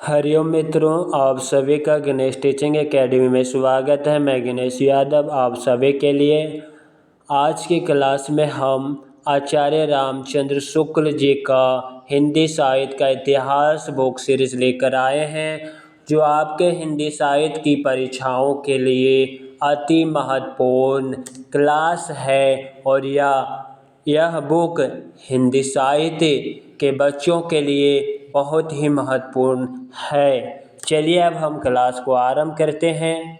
हरिओम मित्रों, आप सभी का गणेश टीचिंग एकेडमी में स्वागत है। मैं गणेश यादव आप सभी के लिए आज की क्लास में हम आचार्य रामचंद्र शुक्ल जी का हिंदी साहित्य का इतिहास बुक सीरीज लेकर आए हैं, जो आपके हिंदी साहित्य की परीक्षाओं के लिए अति महत्वपूर्ण क्लास है। और यह बुक हिंदी साहित्य के बच्चों के लिए बहुत ही महत्वपूर्ण है। चलिए अब हम क्लास को आरंभ करते हैं।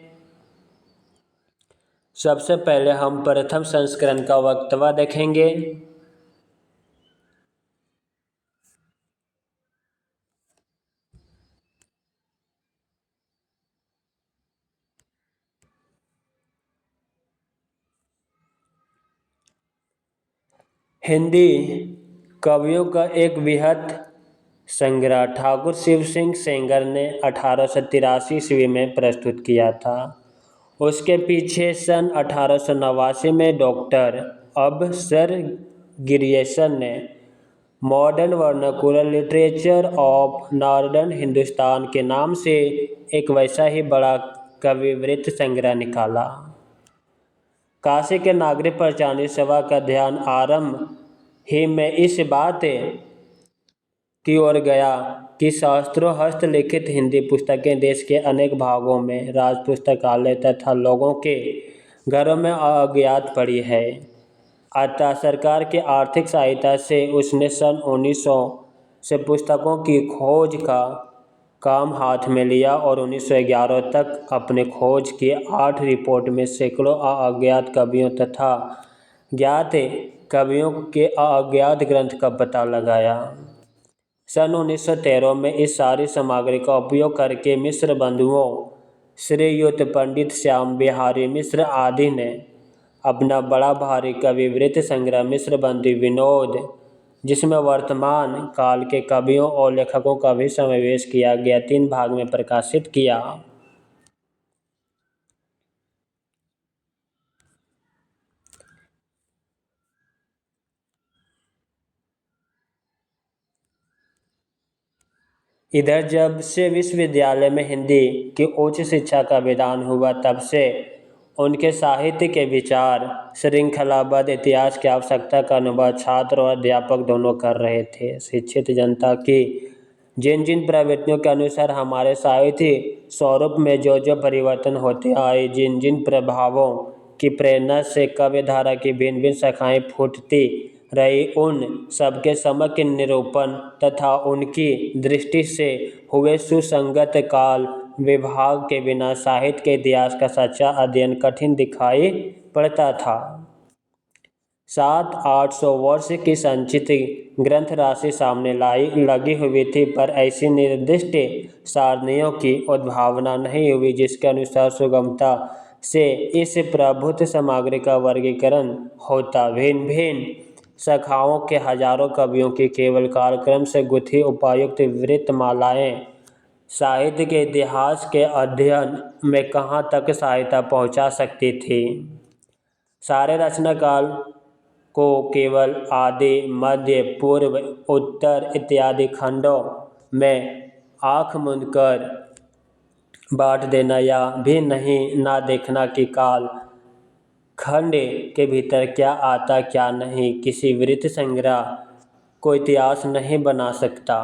सबसे पहले हम प्रथम संस्करण का वक्तव्य देखेंगे। हिंदी कवियों का एक वृहद संग्रह ठाकुर शिव सिंह सेंगर ने 1883 ईस्वी में प्रस्तुत किया था। उसके पीछे सन 1889 में डॉक्टर अबसर गिरियसन ने modern vernacular literature of northern Hindustan के नाम से एक वैसा ही बड़ा कविवृत्त संग्रह निकाला। काशी के नागरिक प्रचारणी सभा का ध्यान आरंभ ही में इस बात की ओर गया कि शास्त्रों हस्तलिखित हिंदी पुस्तकें देश के अनेक भागों में राज पुस्तकालय तथा लोगों के घरों में अज्ञात पड़ी है। अतः सरकार की आर्थिक सहायता से उसने सन 1900 से पुस्तकों की खोज का काम हाथ में लिया और 1911 तक अपने खोज की 8 रिपोर्ट में सैकड़ों अज्ञात कवियों तथा ज्ञात कवियों के अज्ञात ग्रंथ का पता लगाया। सन 1913 में इस सारी सामग्री का उपयोग करके मिश्र बंधुओं श्रीयुत पंडित श्याम बिहारी मिश्र आदि ने अपना बड़ा भारी कविवृत्त संग्रह मिश्र बंधु विनोद, जिसमें वर्तमान काल के कवियों और लेखकों का भी समावेश किया गया, 3 भाग में प्रकाशित किया। इधर जब से विश्वविद्यालय में हिंदी की उच्च शिक्षा का विधान हुआ, तब से उनके साहित्य के विचार श्रृंखलाबद्ध इतिहास की आवश्यकता का अनुभव छात्र और अध्यापक दोनों कर रहे थे। शिक्षित जनता की जिन जिन प्रवृत्तियों के अनुसार हमारे साहित्य स्वरूप में जो जो परिवर्तन होते आए, जिन जिन प्रभावों की प्रेरणा से काव्य धारा की भिन्न भिन्न शाखाएं फूटती रही, उन सबके समग्र निरूपण तथा उनकी दृष्टि से हुए सुसंगत काल विभाग के बिना साहित्य के इतिहास का सच्चा अध्ययन कठिन दिखाई पड़ता था। 700-800 वर्ष की संचित ग्रंथ राशि सामने लगी हुई थी, पर ऐसी निर्दिष्ट सारणियों की उद्भावना नहीं हुई जिसके अनुसार सुगमता से इस प्रभुत्व सामग्री का वर्गीकरण होता। भिन्न भिन्न शाखाओं के हजारों कवियों की केवल कालक्रम से गुथी उपयुक्त वृत्तमालाएं साहित्य के इतिहास के अध्ययन में कहाँ तक सहायता पहुँचा सकती थी। सारे रचना काल को केवल आदि, मध्य, पूर्व, उत्तर इत्यादि खंडों में आँख मूंदकर बांट देना या भी नहीं ना देखना कि काल खंड के भीतर क्या आता क्या नहीं, किसी वृत्त संग्रह को इतिहास नहीं बना सकता।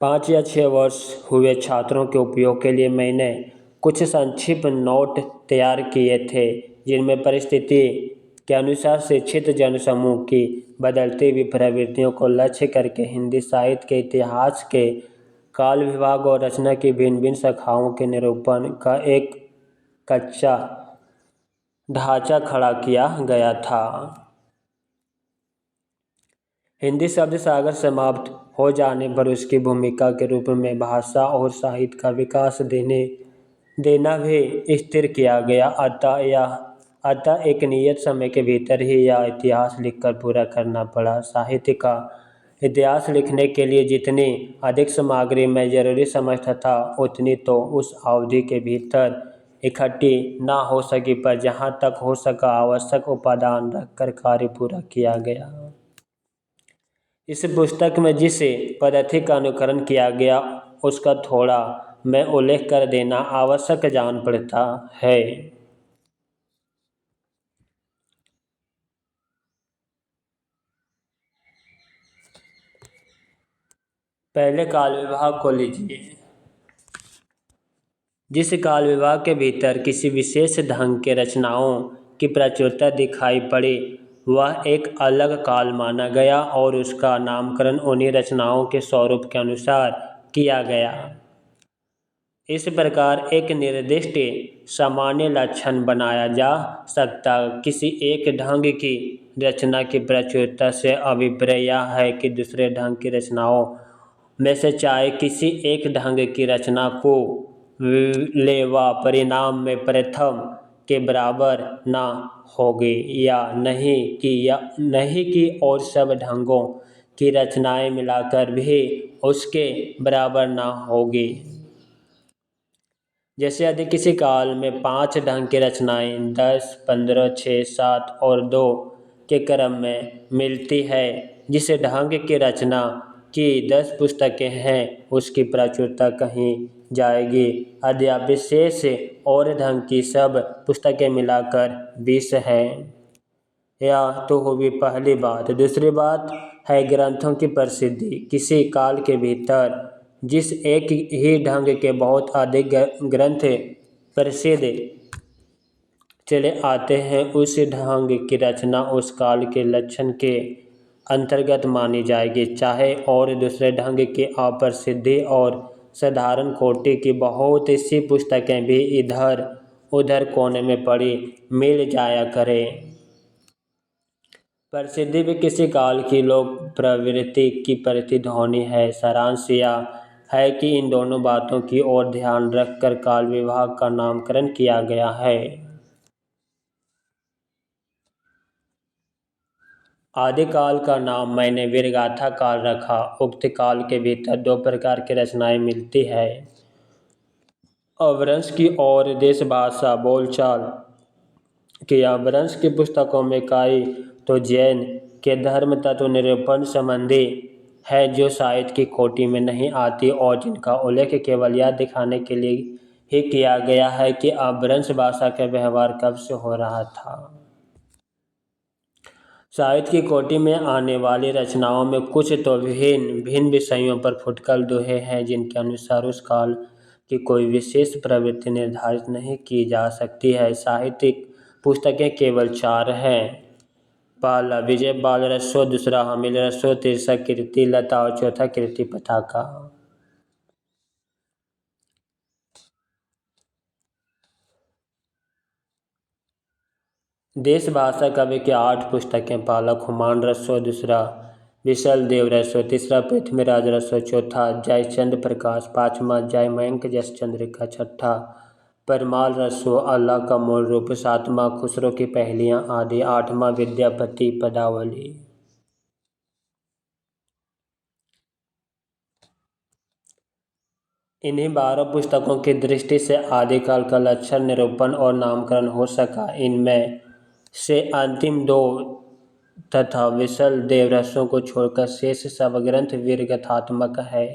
पाँच या 6 वर्ष हुए छात्रों के उपयोग के लिए मैंने कुछ संक्षिप्त नोट तैयार किए थे, जिनमें परिस्थिति के अनुसार शिक्षित जनसमूह की बदलती हुई प्रवृत्तियों को लक्ष्य करके हिंदी साहित्य के इतिहास के काल विभाग और रचना की भिन्न भिन्न शाखाओं के निरूपण का एक कच्चा ढांचा खड़ा किया गया था। हिंदी शब्द सागर समाप्त हो जाने पर उसकी भूमिका के रूप में भाषा और साहित्य का विकास देना भी स्थिर किया गया। अतः एक नियत समय के भीतर ही यह इतिहास लिखकर पूरा करना पड़ा। साहित्य का इतिहास लिखने के लिए जितनी अधिक सामग्री मैं जरूरी समझता था, उतनी तो उस अवधि के भीतर इकट्ठी ना हो सकी, पर जहाँ तक हो सका आवश्यक उपादान रखकर कार्य पूरा किया गया। इस पुस्तक में जिस पद्धति का अनुकरण किया गया उसका थोड़ा मैं उल्लेख कर देना आवश्यक जान पड़ता है। पहले काल विभाग को लीजिए। जिस काल विभाग के भीतर किसी विशेष ढंग के रचनाओं की प्रचुरता दिखाई पड़ी वह एक अलग काल माना गया और उसका नामकरण उन्हीं रचनाओं के स्वरूप के अनुसार किया गया। इस प्रकार एक निर्दिष्ट सामान्य लक्षण बनाया जा सकता किसी एक ढंग की रचना की प्रचुरता से अभिप्राय यह है कि दूसरे ढंग की रचनाओं में से चाहे किसी एक ढंग की रचना को ले व परिणाम में प्रथम के बराबर ना होगी या नहीं कि और सब ढंगों की रचनाएं मिलाकर भी उसके बराबर ना होगी। जैसे यदि किसी काल में 5 ढंग की रचनाएं 10, 15, 6, 7 और 2 के क्रम में मिलती है, जिस ढंग की रचना की 10 पुस्तकें हैं उसकी प्रचुरता कहीं जाएगी। यद्यपि शेष और ढंग की सब पुस्तकें मिलाकर 20 हैं। यह तो हुई पहली बात। दूसरी बात है ग्रंथों की प्रसिद्धि। किसी काल के भीतर जिस एक ही ढंग के बहुत अधिक ग्रंथ प्रसिद्ध चले आते हैं उस ढंग की रचना उस काल के लक्षण के अंतर्गत मानी जाएगी, चाहे और दूसरे ढंग की अप्रसिद्धि और साधारण कोटि की बहुत सी पुस्तकें भी इधर उधर कोने में पड़ी मिल जाया करें। प्रसिद्धि भी किसी काल की लोक प्रवृत्ति की प्रतिध्वनि है। सारांश यह है कि इन दोनों बातों की ओर ध्यान रखकर काल विभाग का नामकरण किया गया है। आदिकाल का नाम मैंने वीरगाथा काल रखा। उक्त काल के भीतर 2 प्रकार की रचनाएं मिलती है, अपभ्रंश की और देश भाषा बोलचाल की। अपभ्रंश की पुस्तकों में कई तो जैन के धर्म तत्व निरूपण संबंधी है जो साहित्य की कोटि में नहीं आती और जिनका उल्लेख केवल यह दिखाने के लिए ही किया गया है कि अपभ्रंश भाषा का व्यवहार कब से हो रहा था। साहित्य की कोटि में आने वाली रचनाओं में कुछ तो भिन्न भिन्न विषयों पर फुटकर दोहे हैं जिनके अनुसार उस काल की कोई विशेष प्रवृत्ति निर्धारित नहीं की जा सकती है। साहित्यिक पुस्तकें केवल 4 हैं। पहला विजय बाल रसो, दूसरा हमीर रसो, तीसरा कीर्ति लता और चौथा कीर्ति पताका। देश भाषा कवि की 8 पुस्तकें। पहला खुमान रसो, दूसरा विशल देव रसो, तीसरा पृथ्वीराज रसो, चौथा जयचंद्र प्रकाश, पांचवा जय मयंक जस चंद्रिका, छठा परमाल रसो अल्लाह का मूल रूप, सातवां खुसरो की पहेलियाँ आदि, आठवां विद्यापति पदावली। इन्हीं 12 पुस्तकों की दृष्टि से आदिकाल का लक्षण निरूपण और नामकरण हो सका। इनमें से अंतिम 2 तथा विशल देवरसों को छोड़कर शेष सब ग्रंथ वीरगाथात्मक है।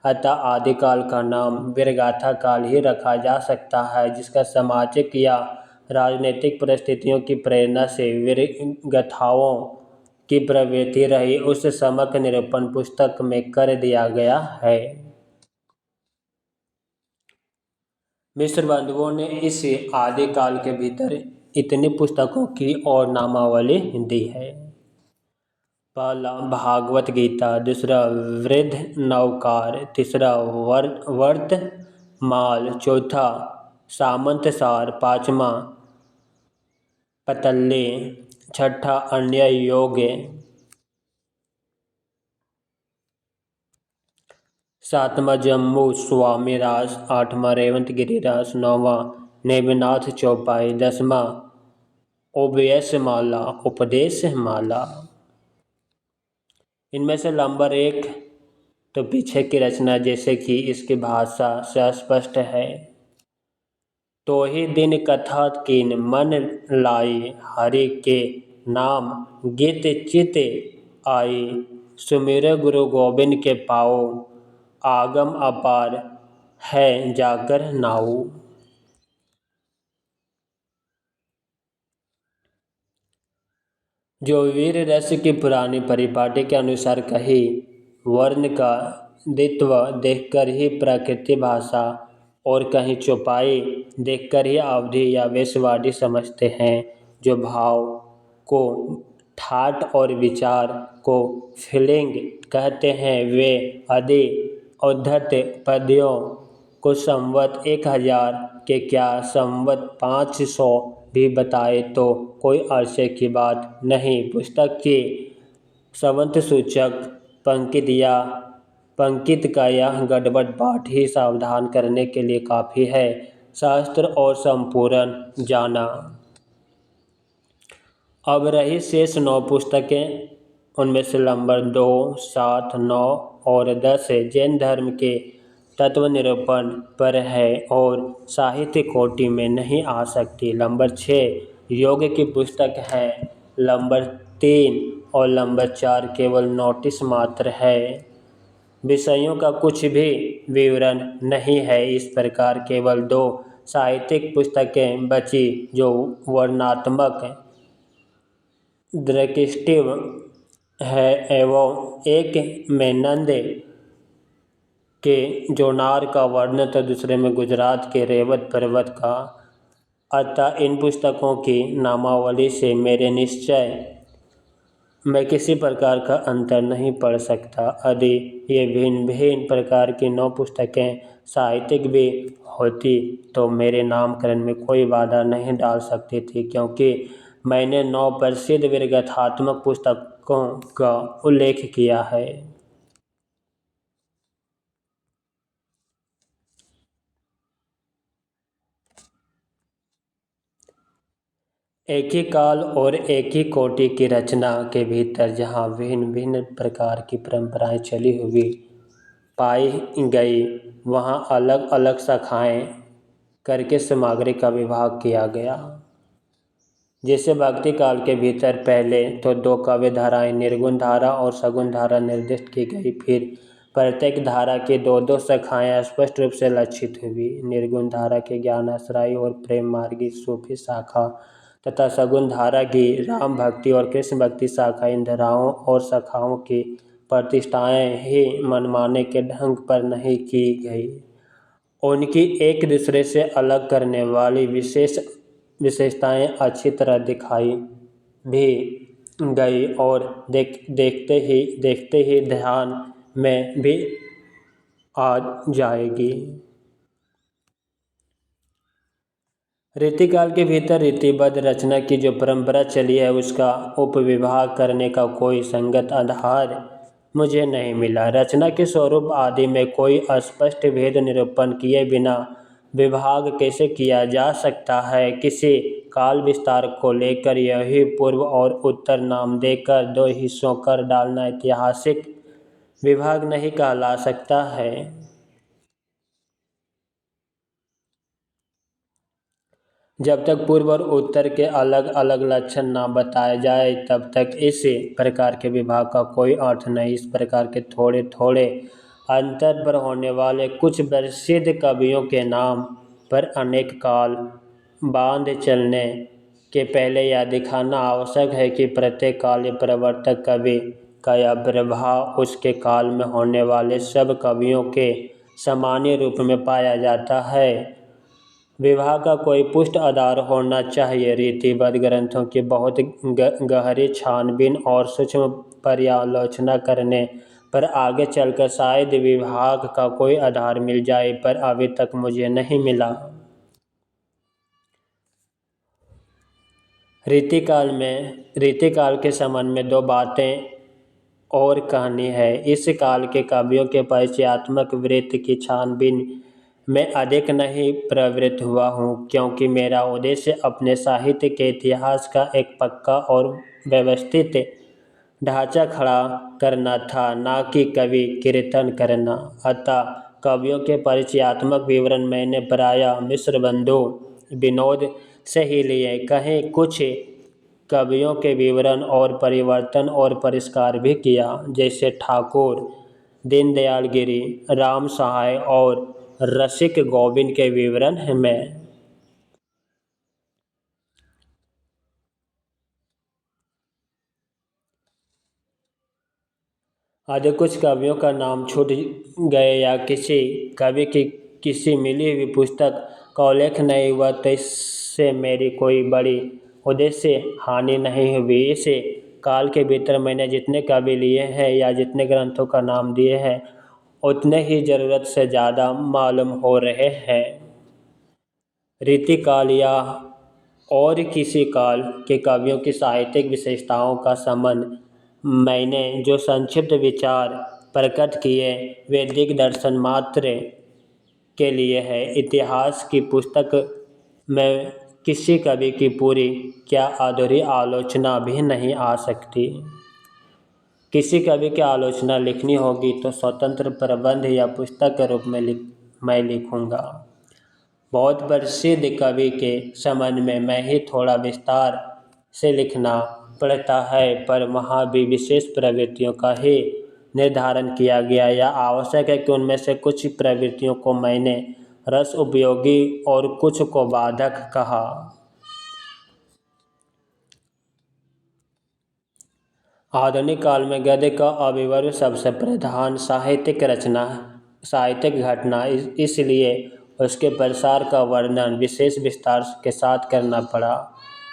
अतः आदिकाल का नाम वीरगाथा काल ही रखा जा सकता है, जिसका सामाजिक या राजनीतिक परिस्थितियों की प्रेरणा से वीरगाथाओं की प्रवृत्ति रही उस समग्र निरूपण पुस्तक में कर दिया गया है। मिस्र बंधुओं ने इस आदिकाल के भीतर इतनी पुस्तकों की और नामावली दी है। पहला भागवत गीता, दूसरा वृद्ध नवकार, तीसरा वर्तमाल, चौथा सामंतसार, पांचवा पतल्ले, छठा अन्य योग, सातवां जम्मू स्वामी रास, आठवां रेवंत गिरिरास, नौवां नेमिनाथ चौपाई, 10वां उपदेशमाला उपदेशमाला। इनमें से नंबर 1 तो पीछे की रचना जैसे कि इसकी भाषा से स्पष्ट है। तो ही दिन कथा कीन मन लाई, हरि के नाम गीत चित आई। सुमिर गुरु गोविंद के पाओ, आगम अपार है जाकर नाऊ। जो वीर रस की पुरानी परिपाटी के अनुसार कही, वर्ण का द्वित्व देखकर ही प्रकृति भाषा और कहीं चौपाई देखकर ही अवधि या वेशवादी समझते हैं। जो भाव को ठाट और विचार को फीलिंग कहते हैं, वे आदि उद्धत पद्यों को संवत 1000 के क्या संवत 500 भी बताए तो कोई आश्चर्य की बात नहीं। पुस्तक की संवत सूचक पंक्ति या पंक्ति का यह गड़बड़ पाठ ही सावधान करने के लिए काफ़ी है। शास्त्र और संपूर्ण जाना। अब रही शेष 9 पुस्तकें, उनमें से नंबर 2, 7, 9 और 10 जैन धर्म के तत्व निरूपण पर है और साहित्य कोटि में नहीं आ सकती। नंबर 6 योग की पुस्तक है। नंबर 3 और नंबर 4 केवल नोटिस मात्र है, विषयों का कुछ भी विवरण नहीं है। इस प्रकार केवल 2 साहित्यिक पुस्तकें बची जो वर्णनात्मक दृष्टिव है एवं एक में नंद के जोनार का वर्णन तो दूसरे में गुजरात के रेवत पर्वत का। अतः इन पुस्तकों की नामावली से मेरे निश्चय में किसी प्रकार का अंतर नहीं पड़ सकता। यदि ये भिन्न भिन्न प्रकार की 9 पुस्तकें साहित्यिक भी होती तो मेरे नामकरण में कोई बाधा नहीं डाल सकती थी, क्योंकि मैंने 9 प्रसिद्ध वीरगाथात्मक पुस्तकों का उल्लेख किया है। एक ही काल और एक ही कोटि की रचना के भीतर जहाँ भिन्न भिन्न प्रकार की परंपराएं चली हुई पाई गई, वहाँ अलग अलग शाखाएं करके सामग्री का विभाग किया गया। जैसे भक्ति काल के भीतर पहले तो 2 काव्य धाराएं निर्गुण धारा और सगुण धारा निर्दिष्ट की गई। फिर प्रत्येक धारा की 2-2 शाखाएं स्पष्ट रूप से लक्षित हुई। निर्गुण धारा की ज्ञानाश्रयी और प्रेम मार्गी सूफी शाखा तथा सगुण धारा की राम भक्ति और कृष्ण भक्ति शाखा। इन धाराओं और शाखाओं की प्रतिष्ठाएं ही मनमाने के ढंग पर नहीं की गई, उनकी एक दूसरे से अलग करने वाली विशेषताएं अच्छी तरह दिखाई भी गई और देखते ही ध्यान में भी आ जाएगी। रीतिकाल के भीतर रीतिबद्ध रचना की जो परंपरा चली है, उसका उपविभाग करने का कोई संगत आधार मुझे नहीं मिला। रचना के स्वरूप आदि में कोई स्पष्ट भेद निरूपण किए बिना विभाग कैसे किया जा सकता है। किसी काल विस्तार को लेकर यही पूर्व और उत्तर नाम देकर 2 हिस्सों कर डालना ऐतिहासिक विभाग नहीं कहला सकता है। जब तक पूर्व और उत्तर के अलग अलग लक्षण न बताए जाए, तब तक इस प्रकार के विभाग का कोई अर्थ नहीं। इस प्रकार के थोड़े थोड़े अंतर पर होने वाले कुछ प्रसिद्ध कवियों के नाम पर अनेक काल बांध चलने के पहले यह दिखाना आवश्यक है कि प्रत्येक काल प्रवर्तक कवि का यह प्रभाव उसके काल में होने वाले सब कवियों के सामान्य रूप में पाया जाता है। विवाह का कोई पुष्ट आधार होना चाहिए। रीतिबद्ध ग्रंथों की बहुत गहरी छानबीन और सूक्ष्म पर्यालोचना करने पर आगे चलकर शायद विभाग का कोई आधार मिल जाए, पर अभी तक मुझे नहीं मिला। रीतिकाल के संबंध में 2 बातें और कहनी है। इस काल के काव्यों के परिचयात्मक वृत्त की छानबीन में अधिक नहीं प्रवृत्त हुआ हूँ, क्योंकि मेरा उद्देश्य अपने साहित्य के इतिहास का एक पक्का और व्यवस्थित ढांचा खड़ा करना था, न कि कवि कीर्तन करना। अतः कवियों के परिचयात्मक विवरण मैंने प्रायः मिश्र बंधु विनोद से ही लिए। कहीं कुछ कवियों के विवरण और परिवर्तन और परिष्कार भी किया, जैसे ठाकुर दीनदयाल गिरी, राम सहाय और रसिक गोविंद के विवरण में। आदि कुछ कवियों का नाम छूट गए या किसी कवि की किसी मिली हुई पुस्तक का उल्लेख नहीं हुआ तो इससे मेरी कोई बड़ी उद्देश्य हानि नहीं हुई। इस काल के भीतर मैंने जितने कवि लिए हैं या जितने ग्रंथों का नाम दिए हैं उतने ही ज़रूरत से ज़्यादा मालूम हो रहे हैं। रीतिकाल या और किसी काल के कवियों की साहित्यिक विशेषताओं का संबंध मैंने जो संक्षिप्त विचार प्रकट किए वे दिग्दर्शन मात्र के लिए है। इतिहास की पुस्तक में किसी कवि की पूरी क्या अधूरी आलोचना भी नहीं आ सकती। किसी कवि की आलोचना लिखनी होगी तो स्वतंत्र प्रबंध या पुस्तक के रूप में मैं लिखूंगा। बहुत प्रसिद्ध कवि के संबंध में मैं ही थोड़ा विस्तार से लिखना पड़ता है, पर वहाँ भी विशेष प्रवृत्तियों का ही निर्धारण किया गया। यह आवश्यक है कि उनमें से कुछ प्रवृत्तियों को मैंने रस उपयोगी और कुछ को बाधक कहा। आधुनिक काल में गद्य का आविर्भाव सबसे प्रधान साहित्यिक घटना इसलिए उसके प्रसार का वर्णन विशेष विस्तार के साथ करना पड़ा।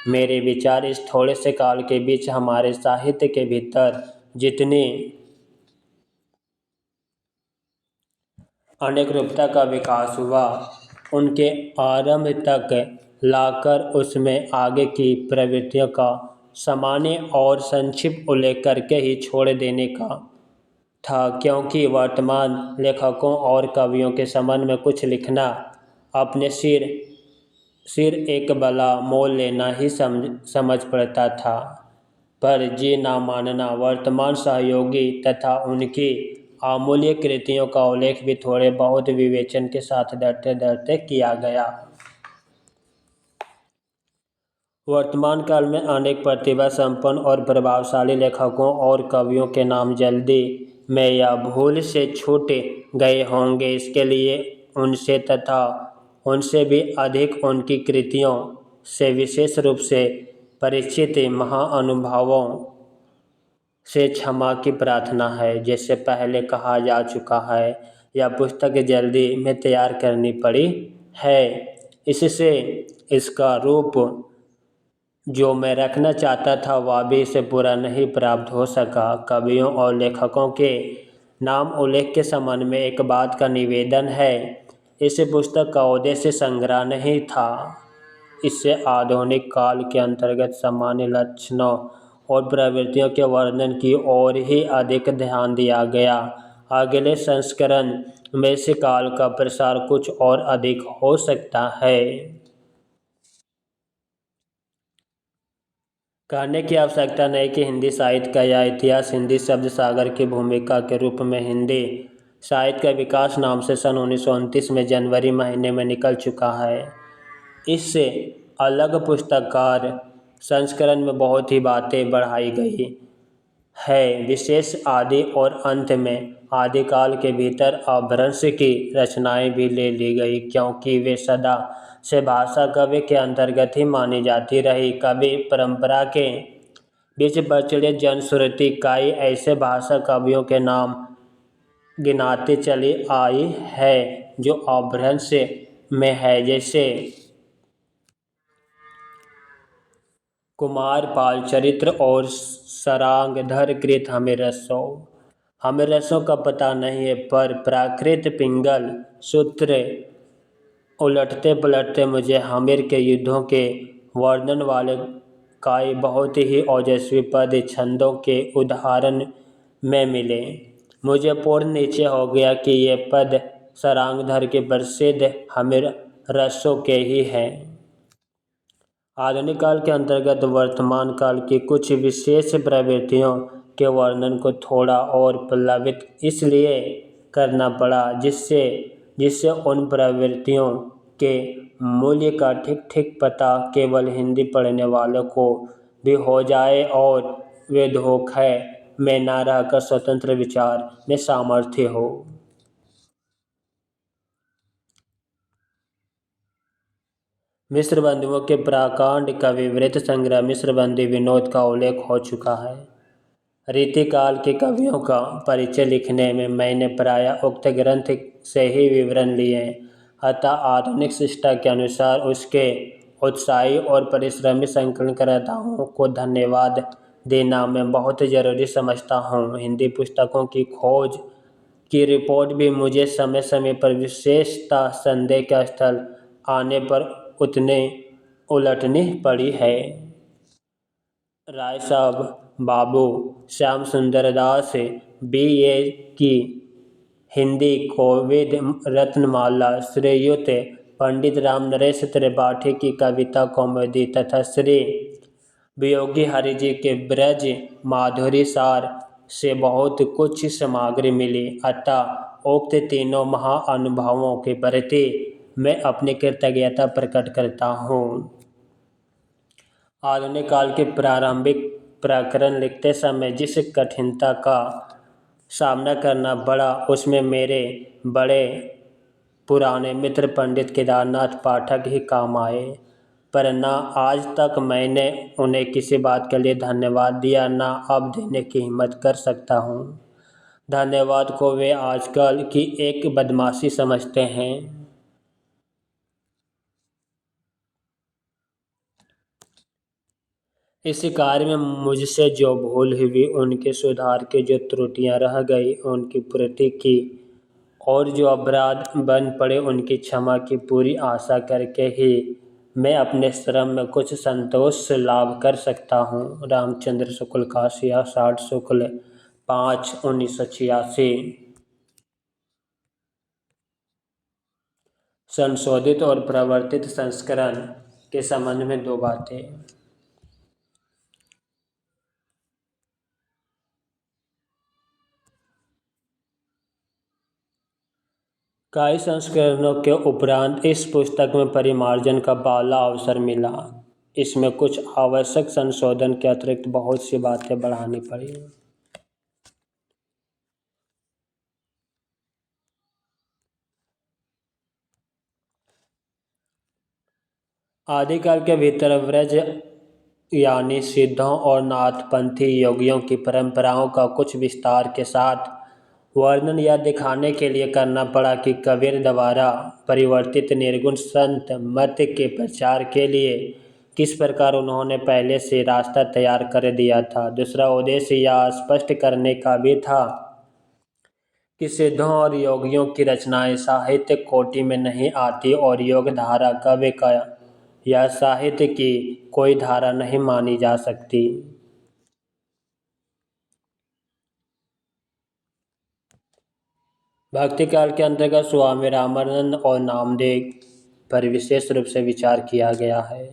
मेरे विचार इस थोड़े से काल के बीच हमारे साहित्य के भीतर जितनी अनेक रूपता का विकास हुआ उनके आरंभ तक लाकर उसमें आगे की प्रवृत्तियों का सामान्य और संक्षिप्त उल्लेख करके ही छोड़ देने का था, क्योंकि वर्तमान लेखकों और कवियों के संबंध में कुछ लिखना अपने सिर एक बला मोल लेना ही समझ पड़ता था। पर जी ना मानना वर्तमान सहयोगी तथा उनकी अमूल्य कृतियों का उल्लेख भी थोड़े बहुत विवेचन के साथ डरते डरते किया गया। वर्तमान काल में अनेक प्रतिभा संपन्न और प्रभावशाली लेखकों और कवियों के नाम जल्दी में या भूल से छूट गए होंगे। इसके लिए उनसे तथा उनसे भी अधिक उनकी कृतियों से विशेष रूप से परिचित महाअनुभवों से क्षमा की प्रार्थना है। जैसे पहले कहा जा चुका है, यह पुस्तक जल्दी में तैयार करनी पड़ी है, इससे इसका रूप जो मैं रखना चाहता था वह भी इसे पूरा नहीं प्राप्त हो सका। कवियों और लेखकों के नाम उल्लेख के संबंध में एक बात का निवेदन है, इस पुस्तक का उद्देश्य संग्रह नहीं था। इससे आधुनिक काल के अंतर्गत सामान्य लक्षणों और प्रवृत्तियों के वर्णन की ओर ही अधिक ध्यान दिया गया। अगले संस्करण में इस काल का प्रसार कुछ और अधिक हो सकता है। कहने की आवश्यकता नहीं कि हिंदी साहित्य का यह इतिहास हिंदी शब्द सागर की भूमिका के रूप में हिंदी साहित्य का विकास नाम से सन 1929 में जनवरी महीने में निकल चुका है। इससे अलग पुस्तकार संस्करण में बहुत ही बातें बढ़ाई गई है। विशेष आदि और अंत में आदिकाल के भीतर अपभ्रंश की रचनाएं भी ले ली गई, क्योंकि वे सदा से भाषा काव्य के अंतर्गत ही मानी जाती रही। कवि परंपरा के बीच प्रचलित जनश्रुति कई ऐसे भाषा कवियों के नाम गिनाती चली आई है जो अपभ्रंश में है, जैसे कुमार पाल चरित्र और सरांगधर कृत हमें रसों का पता नहीं है, पर प्राकृत पिंगल सूत्र उलटते पलटते मुझे हमीर के युद्धों के वर्णन वाले कई बहुत ही ओजस्वी पद छंदों के उदाहरण में मिले। मुझे पूर्ण निश्चय हो गया कि ये पद सरांगधर के प्रसिद्ध हमीर रसों के ही हैं। आधुनिक काल के अंतर्गत वर्तमान काल की कुछ विशेष प्रवृत्तियों के वर्णन को थोड़ा और प्लवित इसलिए करना पड़ा जिससे उन प्रवृत्तियों के मूल्य का ठीक ठीक पता केवल हिंदी पढ़ने वालों को भी हो जाए और वे धोखे में न रहकर स्वतंत्र विचार में सामर्थ्य हो। मिस्र बंधुओं के प्राकांड का विवृत संग्रह मिस्र बंदी विनोद का उल्लेख हो चुका है। रीतिकाल के कवियों का परिचय लिखने में मैंने प्रायः उक्त ग्रंथ से ही विवरण लिए, अतः आधुनिक शिष्टा के अनुसार उसके उत्साही और परिश्रमी संकलनकर्ताओं को धन्यवाद देना मैं बहुत ज़रूरी समझता हूँ। हिंदी पुस्तकों की खोज की रिपोर्ट भी मुझे समय समय पर विशेषता संदेह का स्थल आने पर उतने उलटनी पड़ी है। राय साहब, बाबू श्याम सुंदर दास B.A. की हिंदी कोविद रत्नमाला, श्रीयुत पंडित राम नरेश त्रिपाठी की कविता कौमुदी तथा श्री वियोगी हरि जी के ब्रज माधुरी सार से बहुत कुछ सामग्री मिली, अतः उक्त तीनों महाअनुभवों के प्रति मैं अपनी कृतज्ञता प्रकट करता हूँ। आधुनिक काल के प्रारंभिक प्रकरण लिखते समय जिस कठिनता का सामना करना पड़ा उसमें मेरे बड़े पुराने मित्र पंडित केदारनाथ पाठक ही काम आए, पर न आज तक मैंने उन्हें किसी बात के लिए धन्यवाद दिया, न अब देने की हिम्मत कर सकता हूँ। धन्यवाद को वे आजकल की एक बदमाशी समझते हैं। इस कार्य में मुझसे जो भूल हुई, उनके सुधार की जो त्रुटियां रह गई उनकी पूर्ति की, और जो अपराध बन पड़े उनकी क्षमा की पूरी आशा करके ही मैं अपने श्रम में कुछ संतोष लाभ कर सकता हूँ। रामचंद्र शुक्ल, काशिया 60 शुक्ल 5/1986। संशोधित और प्रवर्तित संस्करण के संबंध में दो बातें। कई संस्करणों के उपरांत इस पुस्तक में परिमार्जन का पहला अवसर मिला। इसमें कुछ आवश्यक संशोधन के अतिरिक्त बहुत सी बातें बढ़ानी पड़ी। आदिकाल के भीतर व्रज यानी सिद्धों और नाथपंथी योगियों की परंपराओं का कुछ विस्तार के साथ वर्णन यह दिखाने के लिए करना पड़ा कि कबीर द्वारा परिवर्तित निर्गुण संत मत के प्रचार के लिए किस प्रकार उन्होंने पहले से रास्ता तैयार कर दिया था। दूसरा उद्देश्य यह स्पष्ट करने का भी था कि सिद्धों और योगियों की रचनाएं साहित्य कोटि में नहीं आती और योग धारा काव्य का या साहित्य की कोई धारा नहीं मानी जा सकती। भक्ति काल के अंतर्गत स्वामी रामानंद और नामदेव पर विशेष रूप से विचार किया गया है,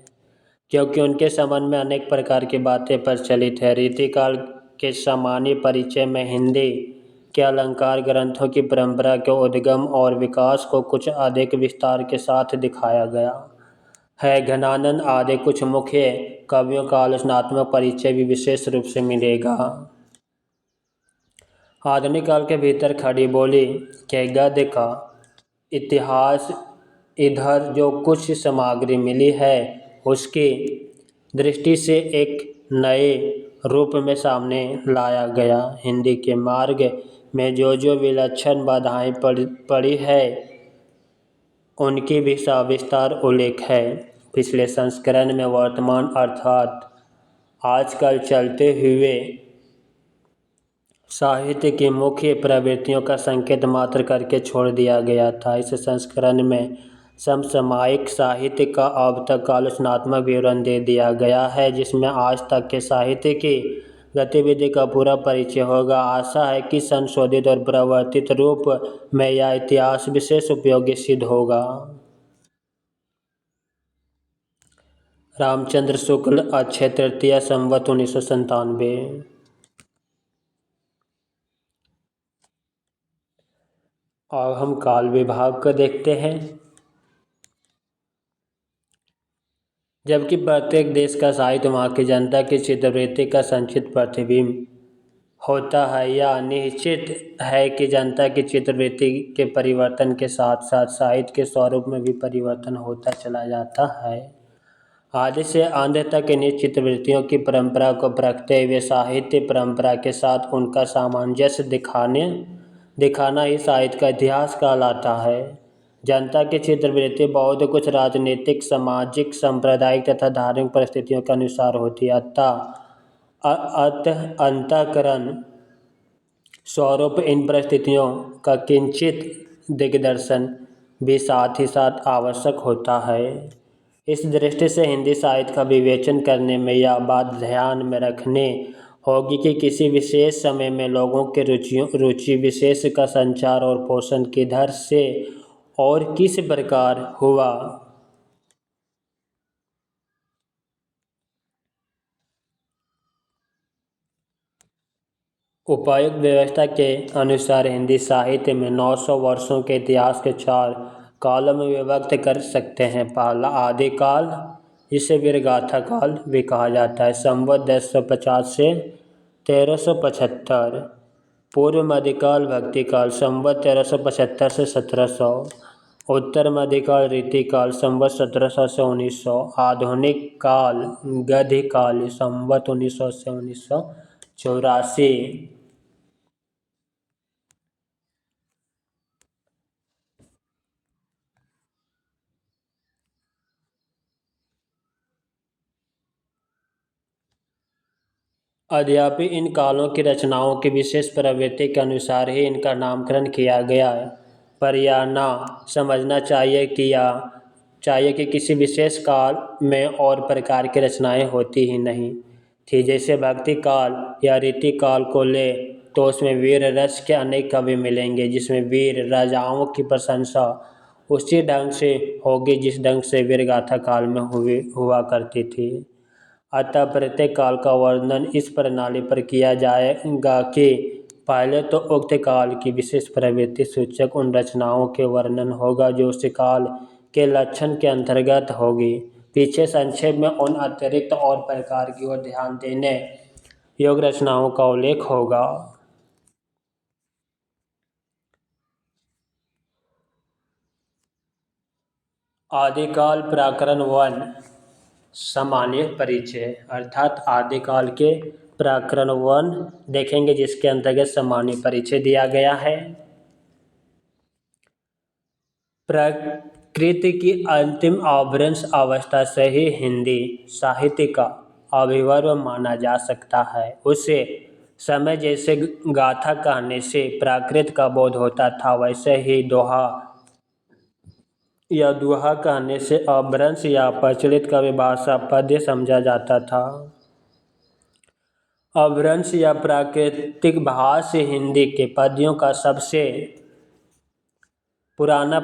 क्योंकि उनके संबंध में अनेक प्रकार की बातें प्रचलित है। रीतिकाल के सामान्य परिचय में हिंदी के अलंकार ग्रंथों की परंपरा के उद्गम और विकास को कुछ अधिक विस्तार के साथ दिखाया गया है। घनानंद आदि कुछ मुख्य कवियों का आलोचनात्मक परिचय भी विशेष रूप से मिलेगा। आधुनिक काल के भीतर खड़ी बोली के गद्य का इतिहास इधर जो कुछ सामग्री मिली है उसकी दृष्टि से एक नए रूप में सामने लाया गया। हिंदी के मार्ग में जो जो विलक्षण बाधाएं पड़ी है उनकी भी सविस्तार उल्लेख है। पिछले संस्करण में वर्तमान अर्थात आजकल चलते हुए साहित्य की मुख्य प्रवृत्तियों का संकेत मात्र करके छोड़ दिया गया था। इस संस्करण में समसामयिक साहित्य का अब तक आलोचनात्मक विवरण दे दिया गया है, जिसमें आज तक के साहित्य की गतिविधि का पूरा परिचय होगा। आशा है कि संशोधित और प्रवर्तित रूप में यह इतिहास विशेष उपयोगी सिद्ध होगा। रामचंद्र शुक्ल, अक्षय तृतीया, संवत 1997। अब हम काल विभाग को देखते हैं। जबकि प्रत्येक देश का साहित्य वहाँ की जनता की चित्रवृत्ति का संचित प्रतिबिंब होता है। यह निश्चित है कि जनता की चित्रवृत्ति के परिवर्तन के साथ साथ साहित्य के स्वरूप में भी परिवर्तन होता चला जाता है। आदि से अंत तक इन्हीं चित्रवृत्तियों की परंपरा को परखते हुए साहित्य परंपरा के साथ उनका सामंजस्य दिखाना ही साहित्य का इतिहास कहलाता है। जनता की चित्रवृत्ति बहुत कुछ राजनीतिक, सामाजिक, सांप्रदायिक तथा धार्मिक परिस्थितियों के अनुसार होती है। अतः अंतःकरण स्वरूप इन परिस्थितियों का किंचित दिग्दर्शन भी साथ ही साथ आवश्यक होता है। इस दृष्टि से हिंदी साहित्य का विवेचन करने में यह बात ध्यान में रखने होगी कि किसी विशेष समय में लोगों के रुचि विशेष का संचार और पोषण किधर से और किस प्रकार हुआ। उपायुक्त व्यवस्था के अनुसार हिंदी साहित्य में 900 वर्षों के इतिहास के 4 कालों में विभक्त कर सकते हैं। पहला आदिकाल, जिसे वीरगाथा काल भी कहा जाता है, संवत 1050 से 1375। पूर्व मध्यकाल भक्तिकाल, संवत 1375 से 1700। उत्तर मध्यकाल रीतिकाल, संवत 1700 से 1900। आधुनिक काल गद्यकाल, संवत 1900 से 1984। अद्यापि इन कालों की रचनाओं की विशेष प्रवृत्ति के अनुसार ही इनका नामकरण किया गया है। पर यह ना समझना चाहिए कि किसी विशेष काल में और प्रकार की रचनाएं होती ही नहीं थी। जैसे भक्ति काल या रीति काल को ले तो उसमें वीर रस के अनेक कवि मिलेंगे, जिसमें वीर राजाओं की प्रशंसा उसी ढंग से होगी जिस ढंग से वीरगाथा काल में हुआ करती थी। अतः प्रत्येक काल का वर्णन इस प्रणाली पर किया जाएगा कि पहले तो उक्त काल की विशेष प्रवृत्ति सूचक उन रचनाओं के वर्णन होगा जो उस काल के लक्षण के अंतर्गत होगी। पीछे संक्षेप में उन अतिरिक्त और प्रकार की ओर ध्यान देने योग्य रचनाओं का उल्लेख होगा। आदिकाल प्रकरण 1 सामान्य परिचय, अर्थात आदिकाल के प्रकरण 1 देखेंगे जिसके अंतर्गत सामान्य परिचय दिया गया है। प्रकृति की अंतिम अपभ्रंश अवस्था से ही हिंदी साहित्य का आविर्भाव माना जा सकता है। उसे समय जैसे गाथा कहने से प्राकृत का बोध होता था, वैसे ही दोहा या दुहा कहने से अपभ्रंश या प्रचलित कविभाषा पद्य समझा जाता था। अपभ्रंश या प्राकृतिक भाष्य हिंदी के पद्यों का सबसे पुराना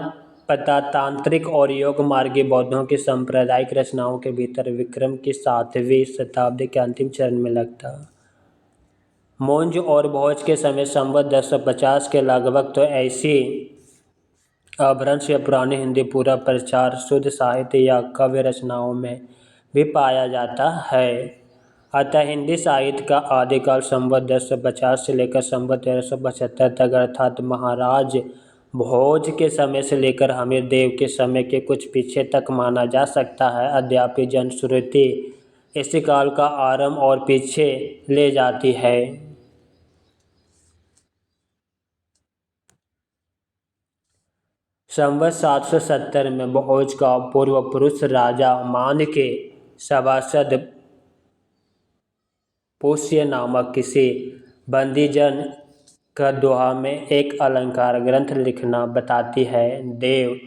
पता तांत्रिक और योग मार्गी बौद्धों की सांप्रदायिक रचनाओं के भीतर विक्रम की 7वीं शताब्दी के अंतिम चरण में लगता। मौर्य और भोज के समय संवत 1050 के लगभग तो ऐसी अपभ्रंश या पुरानी हिंदी पूरा प्रचार शुद्ध साहित्य या काव्य रचनाओं में भी पाया जाता है। अतः हिंदी साहित्य का आदिकाल संवत 1050 से लेकर संवत 1375 तक, अर्थात महाराज भोज के समय से लेकर हमीर देव के समय के कुछ पीछे तक माना जा सकता है। अद्यापि जनश्रुति इसी काल का आरंभ और पीछे ले जाती है। संवत 770 में भोज का पूर्व पुरुष राजा मान के सभासद पुष्य नामक किसी बंदीजन का दोहा में एक अलंकार ग्रंथ लिखना बताती है। देव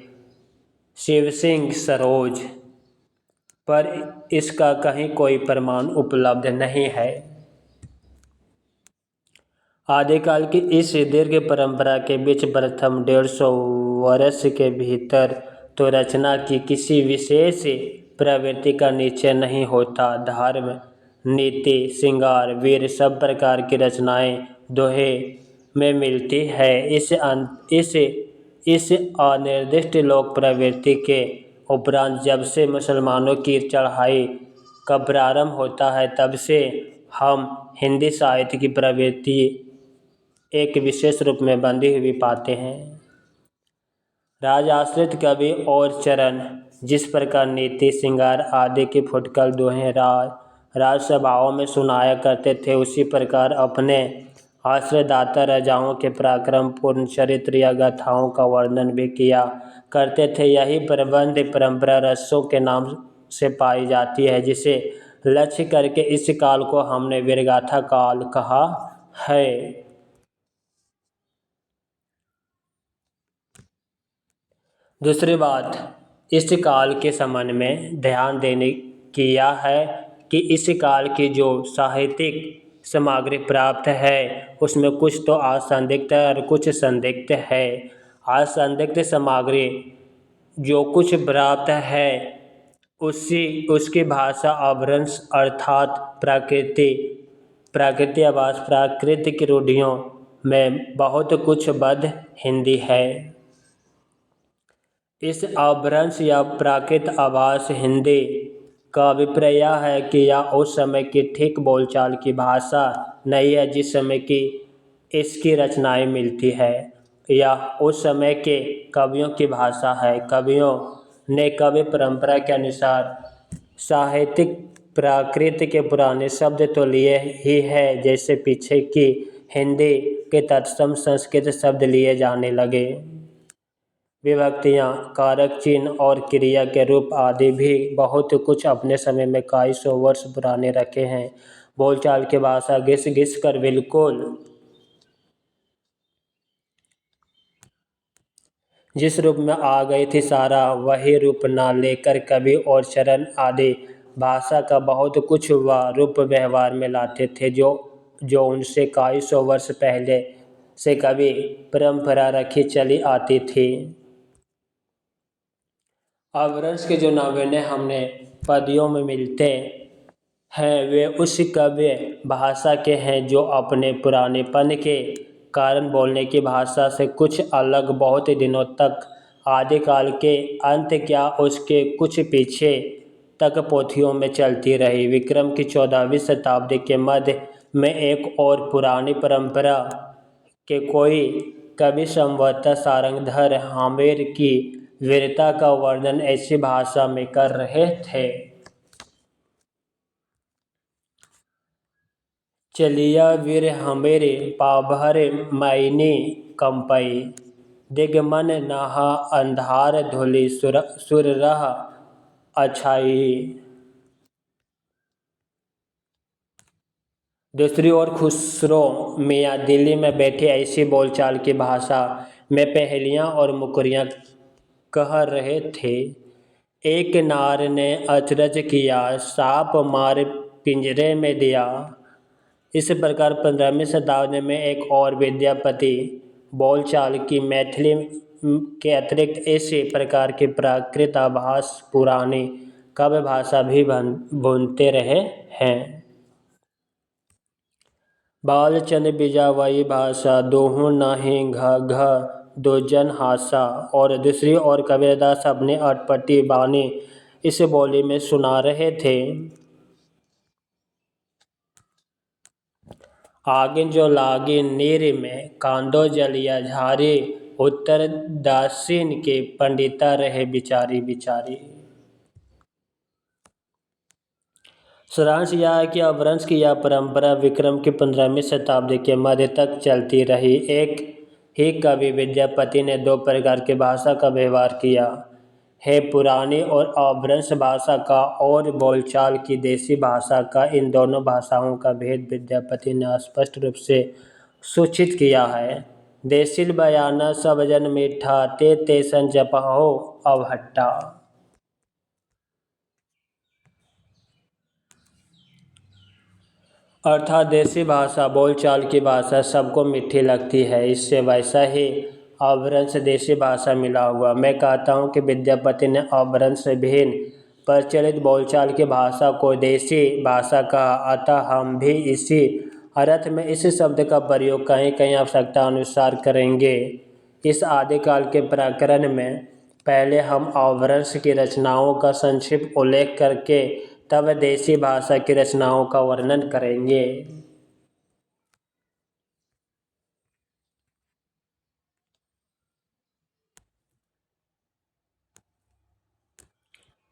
शिवसिंह सरोज, पर इसका कहीं कोई प्रमाण उपलब्ध नहीं है। आदिकाल की इस दीर्घ परंपरा के बीच प्रथम 150 वर्ष के भीतर तो रचना की किसी विशेष प्रवृत्ति का निश्चय नहीं होता। धर्म, नीति, श्रृंगार, वीर सब प्रकार की रचनाएं दोहे में मिलती है। इस अनिर्दिष्ट लोक प्रवृत्ति के उपरांत जब से मुसलमानों की चढ़ाई का प्रारंभ होता है तब से हम हिंदी साहित्य की प्रवृत्ति एक विशेष रूप में बंधी हुई पाते हैं। राजाश्रित कवि और चरण जिस प्रकार नीति श्रृंगार आदि की फुटकर दोहें राजसभाओं में सुनाया करते थे, उसी प्रकार अपने आश्रयदाता राजाओं के पराक्रम पूर्ण चरित्र या गाथाओं का वर्णन भी किया करते थे। यही प्रबंध परंपरा रसों के नाम से पाई जाती है, जिसे लक्ष्य करके इस काल को हमने वीरगाथा काल कहा है। दूसरी बात इस काल के संबंध में ध्यान देने की यह है कि इस काल की जो साहित्यिक सामग्री प्राप्त है उसमें कुछ तो असंदिग्ध और कुछ संदिग्ध है। असंदिग्ध सामग्री जो कुछ प्राप्त है उसकी भाषा अपभ्रंश अर्थात प्राकृतिक आवास प्राकृतिक रूढ़ियों में बहुत कुछ बद्ध हिंदी है। इस अपभ्रंश या प्राकृत आभास हिंदी का अभिप्राय यह है कि यह उस समय की ठीक बोलचाल की भाषा नहीं है जिस समय की इसकी रचनाएं मिलती है। यह उस समय के कवियों की भाषा है। कवियों ने कवि परंपरा के अनुसार साहित्यिक प्राकृत के पुराने शब्द तो लिए ही है, जैसे पीछे की हिंदी के तत्सम संस्कृत शब्द लिए जाने लगे। विभक्तियाँ, कारक चिन्ह और क्रिया के रूप आदि भी बहुत कुछ अपने समय में कई सौ वर्ष पुराने रखे हैं। बोलचाल की भाषा घिस घिस कर बिल्कुल जिस रूप में आ गई थी सारा वही रूप ना लेकर कवि और चरण आदि भाषा का बहुत कुछ वह रूप व्यवहार में लाते थे जो उनसे कई सौ वर्ष पहले से कवि परंपरा रखी चली आती थी। अपभ्रंश के जो नमूने हमने पद्यों में मिलते हैं वे उस काव्य भाषा के हैं जो अपने पुरानेपन के कारण बोलने की भाषा से कुछ अलग बहुत दिनों तक आदिकाल के अंत क्या उसके कुछ पीछे तक पोथियों में चलती रही। विक्रम की 14वीं शताब्दी के मध्य में एक और पुरानी परंपरा के कोई कवि संभवतः सारंगधर हामेर की वीरता का वर्णन ऐसी भाषा में कर रहे थे। चलिया वीर हमेरे पाभर मैनी कंपई दिगमन नहा अंधार धुलि सुररह अछाई। दूसरी ओर खुसरो मियाँ दिल्ली में बैठे ऐसी बोलचाल की भाषा में पहेलियाँ और मुकरियाँ कह रहे थे। एक नार ने अचरज किया, सांप मार पिंजरे में दिया। इस प्रकार 15वीं शताब्दी में एक और विद्यापति बोलचाल की मैथिली के अतिरिक्त इसी प्रकार की प्राकृत आभास पुरानी काव्य भाषा भी बुनते रहे हैं। बालचंद बिजावई भाषा दोहू नाही घ दो जन हासा और दूसरी ओर कबीरदास अपनी अटपटी बानी इस बोली में सुना रहे थे। आगिन जो लागी नीर में कांदो जलिया झारी उत्तर दासीन के पंडिता रहे बिचारी बिचारी। सारांश यह है कि अपभ्रंश की यह परंपरा विक्रम की 15वीं शताब्दी के मध्य तक चलती रही। एक ही कवि विद्यापति ने दो प्रकार की भाषा का व्यवहार किया है, पुरानी और अपभ्रंश भाषा का और बोलचाल की देसी भाषा का। इन दोनों भाषाओं का भेद विद्यापति ने स्पष्ट रूप से सूचित किया है। देसिल बयाना सब जन मीठा ते तेसन जपहो अवहट्टा। अर्थात देसी भाषा बोलचाल की भाषा सबको मीठी लगती है, इससे वैसा ही अपभ्रंश देसी भाषा मिला हुआ। मैं कहता हूँ कि विद्यापति ने अपभ्रंश से भिन्न प्रचलित बोलचाल की भाषा को देसी भाषा कहा, अतः हम भी इसी अर्थ में इस शब्द का प्रयोग कहीं कहीं आवश्यकता अनुसार करेंगे। इस आदिकाल के प्रकरण में पहले हम अपभ्रंश की रचनाओं का संक्षिप्त उल्लेख करके तब देसी भाषा की रचनाओं का वर्णन करेंगे।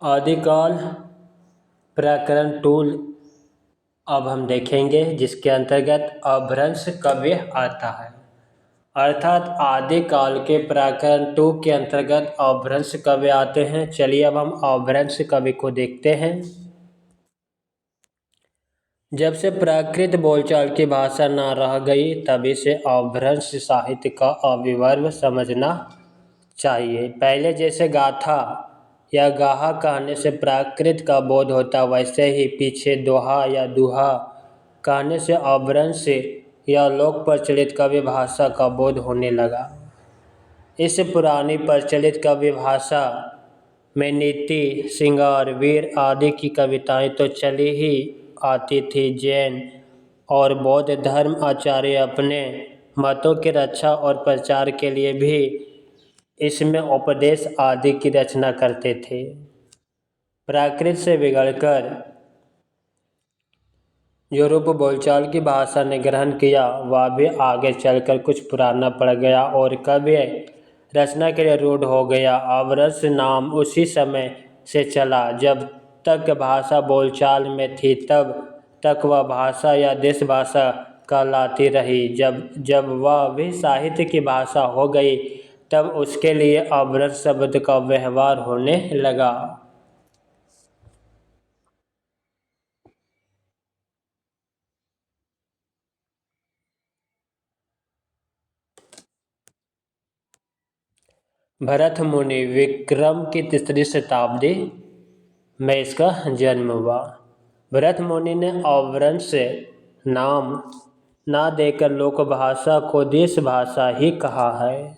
आदिकाल प्रकरण 2 अब हम देखेंगे, जिसके अंतर्गत अपभ्रंश काव्य आता है। अर्थात आदिकाल के प्रकरण 2 के अंतर्गत अपभ्रंश काव्य आते हैं। चलिए अब हम अपभ्रंश काव्य को देखते हैं। जब से प्राकृत बोलचाल की भाषा न रह गई तभी से अपभ्रंश साहित्य का अविवर्व समझना चाहिए। पहले जैसे गाथा या गाहा कहने से प्राकृत का बोध होता, वैसे ही पीछे दोहा या दुहा कहने से अपभ्रंश या लोक प्रचलित काव्य भाषा का बोध होने लगा। इस पुरानी प्रचलित काव्य भाषा में नीति, श्रृंगार, वीर आदि की कविताएं तो चली ही आती थी। जैन और बौद्ध धर्म आचार्य अपने मतों की रक्षा और प्रचार के लिए भी इसमें उपदेश आदि की रचना करते थे। प्राकृत से बिगड़कर जो रूप बोलचाल की भाषा ने ग्रहण किया वह भी आगे चलकर कुछ पुराना पड़ गया और काव्य रचना के लिए रूढ़ हो गया। अपभ्रंश नाम उसी समय से चला जब तक भाषा बोलचाल में थी, तब तक वह भाषा या देश भाषा कहलाती रही। जब वह भी साहित्य की भाषा हो गई तब उसके लिए अपभ्रंश शब्द का व्यवहार होने लगा। भरत मुनि विक्रम की 3री शताब्दी में इसका जन्म हुआ। भरत मुनि ने अपभ्रंश नाम ना देकर लोक भाषा को देश भाषा ही कहा है।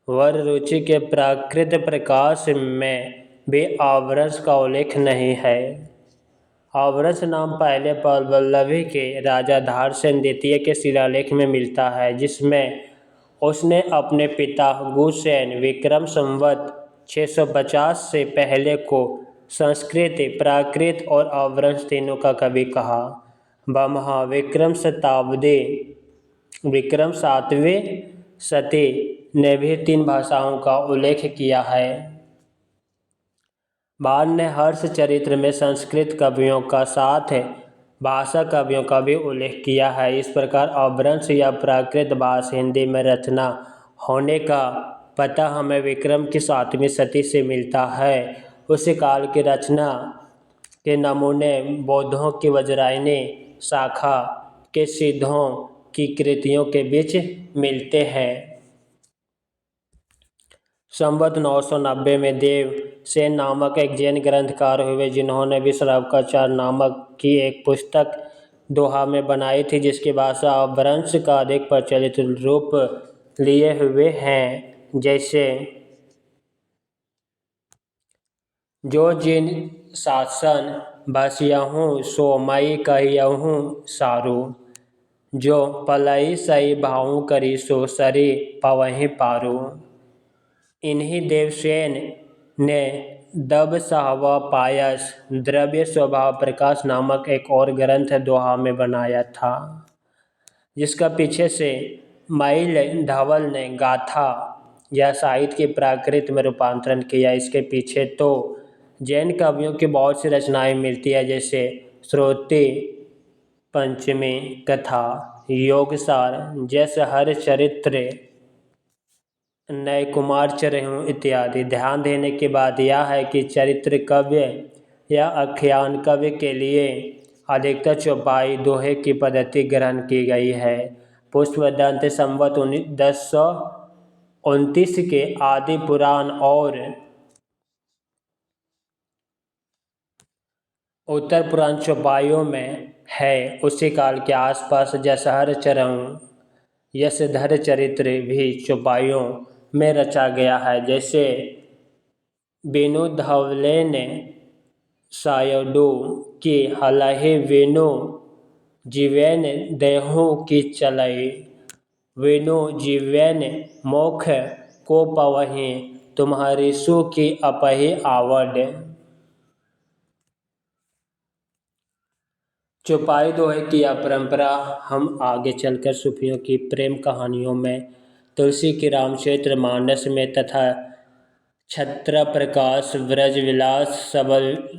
वर रुचि के प्राकृत प्रकाश में भी अपभ्रंश का उल्लेख नहीं है। अपभ्रंश नाम पहले पल्लवी के राजा धारसेन द्वितीय के शिलालेख में मिलता है, जिसमें उसने अपने पिता गुसेन विक्रम संवत 650 से पहले को संस्कृत, प्राकृत और अपभ्रंश तीनों का कवि कहा। बमहा विक्रम 7वीं शती ने भी 3 भाषाओं का उल्लेख किया है। बाण ने हर्ष चरित्र में संस्कृत कवियों का साथ भाषा कवियों का भी उल्लेख किया है। इस प्रकार अपभ्रंश या प्राकृत भाषा हिंदी में रचना होने का पता हमें विक्रम की 7वीं शती से मिलता है। उस काल की रचना के नमूने बौद्धों की वज्रायनी शाखा के सिद्धों की कृतियों के बीच मिलते हैं। संवत 990 में देव सेन नामक एक जैन ग्रंथकार हुए, जिन्होंने विश्रावकाचार नामक की एक पुस्तक दोहा में बनाई थी, जिसकी भाषा अपभ्रंश का अधिक प्रचलित रूप लिए हुए हैं। जैसे जो जिन शासन बसियहूँ सो मई कहियहूँ सारू, जो पलई सई भाऊ करी सो सरी पवहि पारू। इन्हीं देवसेन ने दब साहवा पायस द्रव्य स्वभाव प्रकाश नामक एक और ग्रंथ दोहा में बनाया था, जिसका पीछे से माइल धवल ने गाथा या साहित्य के प्राकृत में रूपांतरण किया। इसके पीछे तो जैन कवियों की बहुत सी रचनाएं मिलती है, जैसे श्रुति पंचमी कथा, योगसार, जैसे हर चरित्र, नए कुमार चरहूँ इत्यादि। ध्यान देने की बात यह है कि चरित्र काव्य या आख्यान काव्य के लिए अधिकतर चौपाई दोहे की पद्धति ग्रहण की गई है। पुष्पदंत संवत 1029 के आदि पुराण और उत्तर पुराण चौपाइयों में है। उसी काल के आसपास जसहर चरहूँ यशधर चरित्र भी चौपाइयों में रचा गया है। जैसे बेनु धवले ने सायडू की हलहि वेनु जीवैन देहु की चलई, वेनु जीवैन मोख को पवहि तुम्हारी सू की अपही आवड। चौपाई दोहे की यह परंपरा हम आगे चलकर सूफियों की प्रेम कहानियों में, तुलसी की रामचरित्र मानस में तथा छत्र प्रकाश ब्रजविलास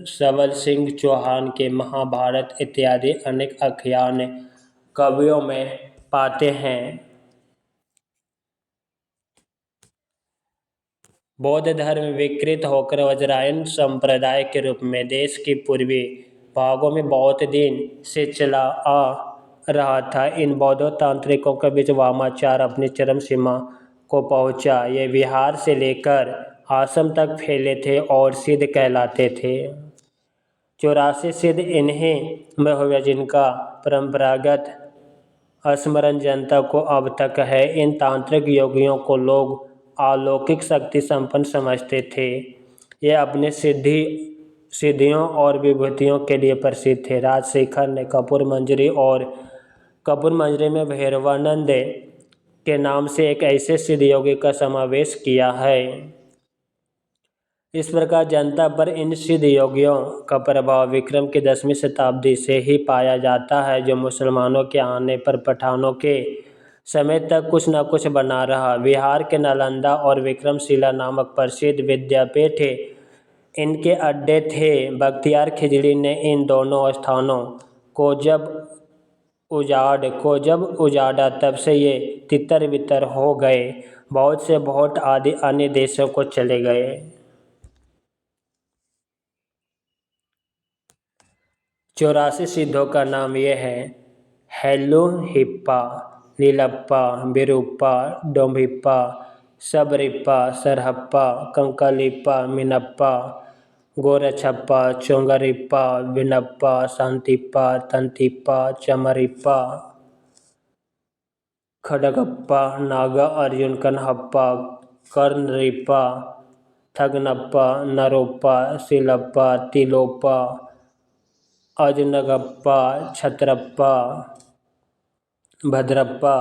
सबल सिंह चौहान के महाभारत इत्यादि अनेक आख्यान कवियों में पाते हैं। बौद्ध धर्म विकृत होकर वज्रायन संप्रदाय के रूप में देश के पूर्वी भागों में बहुत दिन से चला आ रहा था। इन बौद्ध तांत्रिकों के बीच वामाचार अपनी चरम सीमा को पहुंचा। ये विहार से लेकर आश्रम तक फैले थे और सिद्ध कहलाते थे। 84 सिद्ध इन्हीं में हुए जिनका परंपरागत स्मरण जनता को अब तक है। इन तांत्रिक योगियों को लोग अलौकिक शक्ति संपन्न समझते थे। ये अपने सिद्धियों और विभूतियों के लिए प्रसिद्ध थे। राजशेखर ने कपूर मंजरी में भैरवानंद के नाम से एक ऐसे सिद्ध योगी का समावेश किया है। इस प्रकार जनता पर इन सिद्ध योगियों का प्रभाव विक्रम की 10वीं शताब्दी से ही पाया जाता है, जो मुसलमानों के आने पर पठानों के समय तक कुछ न कुछ बना रहा। बिहार के नालंदा और विक्रमशिला नामक प्रसिद्ध विद्यापीठ इनके अड्डे थे। बख्तियार खिजड़ी ने इन दोनों स्थानों को जब उजाड़ा तब से ये तितर बितर हो गए। बहुत से भोट आदि अन्य देशों को चले गए। चौरासी सिद्धों का नाम ये है: हेलुहिप्पा, नीलप्पा, विरूपा, डोम्भिप्पा, सबरिप्पा, सरहप्पा, कंकालिप्पा, मीनप्पा, गोरछप्पा, चोंगरिप्पा, विनप्पा, शांतिप्पा, तंतिप्पा, चमरिप्पा, खडगप्पा, नागा अर्जुन कन्हप्पा, कर्णरिप्पा, थगनप्पा, नरोप्पा, सिलप्पा, तिलोप्पा, अजनगप्पा, छत्रप्पा, भद्रप्पा,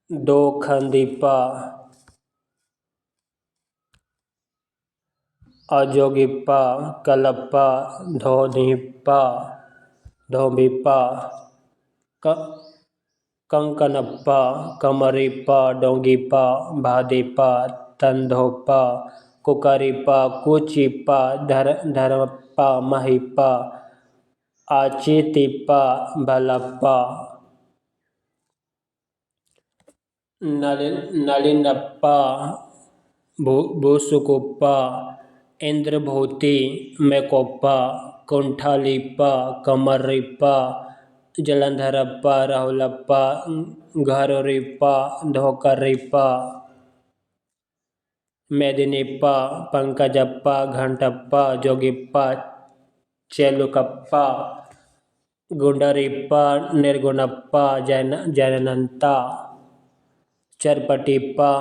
दोखंदीप्पा, अजोगिप्पा, कलप्पा, धोबिप्पा, कंकनप्पा, कमरिप्पा, डोंगिप्पा, भादिप्पा, तंधोप्पा, कुकारिप्पा, कुचिप्पा, धर्मप्पा, महिप्पा, आचितिप्पा, भलप्पा, नलिनप्पा, भूसुकुप्पा, इंद्रभूति, मेकोप्पा, कुंठालिप्पा, कमरिप्पा, जलंधरप्पा, राहुलप्पा, घरोरिप्पा, धोकरिप्पा, मेदिनिप्पा, पंकजप्पा, घंटप्पा, जोगिप्पा, चेलुकप्पा, गुंडरिप्पा, निर्गुणप्पा, जयनंता, चरपटिप्पा,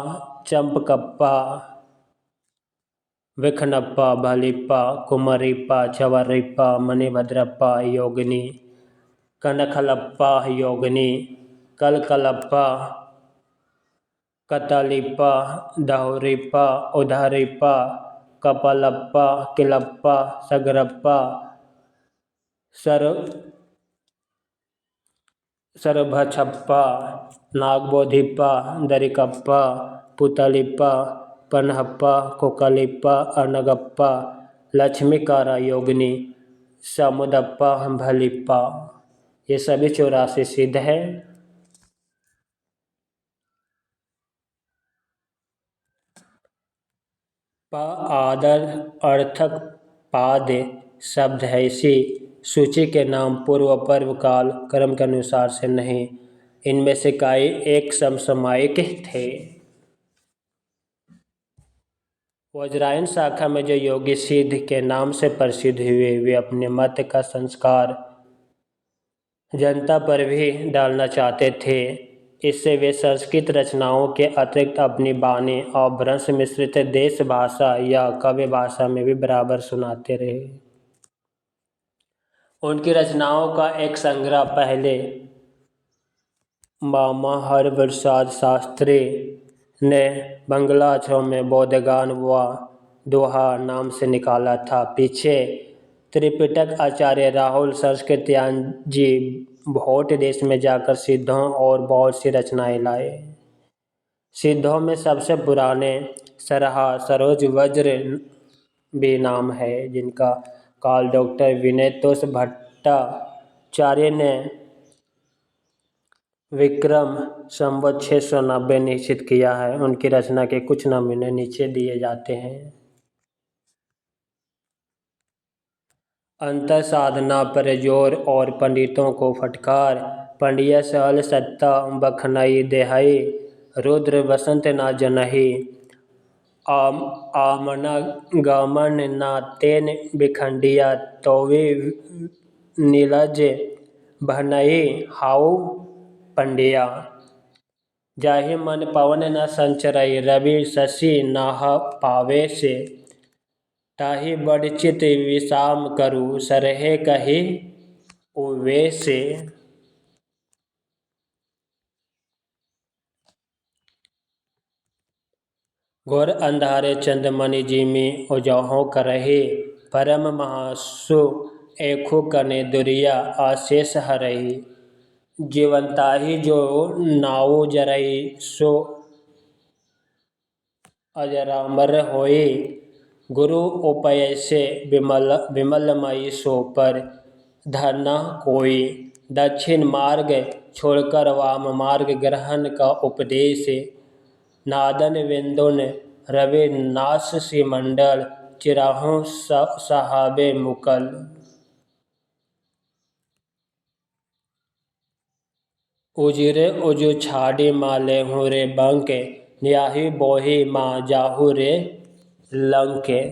चंपकप्पा, विखनप्पा, भलिप्पा, कुमरिप्पा, चवरिप्पा, मणिभद्रप्पा योगिनी, कनखलप्पा योगिनी, कलकलप्पा, कतलिप्पा, दाहुरिप्पा, उधारिप्पा, कपलप्पा, किलप्पा, सगरप्पा, सरभछप्पा, नागबोधिप्पा, दरिकप्पा, पुतलिप्पा, पनहप्पा, कोकलिप्पा, अनगप्पा, लक्ष्मीकारा योगिनी, समुदप्पा, भलिप्पा। ये सभी 84 सिद्ध हैं। आदर अर्थक पाद शब्द है। इसी सूची के नाम पूर्व पर्व काल क्रम के अनुसार से नहीं, इनमें से कई एक समसामयिक थे। वज्रायन शाखा में जो योगी सिद्ध के नाम से प्रसिद्ध हुए, वे अपने मत का संस्कार जनता पर भी डालना चाहते थे। इससे वे संस्कृत रचनाओं के अतिरिक्त अपनी वाणी और भ्रंश मिश्रित देश भाषा या काव्य भाषा में भी बराबर सुनाते रहे। उनकी रचनाओं का एक संग्रह पहले मामा हरप्रसाद शास्त्री ने बंगला अक्षरों में बोधगान व दोहा नाम से निकाला था। पीछे त्रिपिटक आचार्य राहुल संस्कृत्यायन जी भोट देश में जाकर सिद्धों और बहुत सी रचनाएं लाए। सिद्धों में सबसे पुराने सरहा सरोज वज्र भी नाम है, जिनका काल डॉक्टर विनयतोष भट्टाचार्य ने विक्रम संवत 690 निश्चित किया है। उनकी रचना के कुछ नमूने नीचे दिए जाते हैं। अंतर साधना पर जोर और पंडितों को फटकार, पंडिया सहल सत्ता बखनई देहई, रुद्र वसंत ना जनही, आमना गमन ना तेन बिखंडिया, तोवी नीलज भनई हाउ पंडिया, जाहि मन पवन न संचरई, रवि शशि नाह पावे से, ताहि बड़ चित विषाम करू, सरहे कही उवे से। घोर अंधारे चंदमणि जिमि उजहुँ करहि, परम महासु एखु कने दुरिया आशेष हरहि, जीवनताहि जो नाउ जरई, सो अजरामर होई, गुरु उपयसे विमलमयि सो पर धरना कोई, दक्षिण मार्ग छोड़कर वाम मार्ग ग्रहण का उपदेश, नादन विंदुन रवि नाश सिमंडल, चिराहु सहाबे मुकल। उजिरे उजु छाड़ी माले रे बंके, न्याही बोही माँ जाहु रे लंके।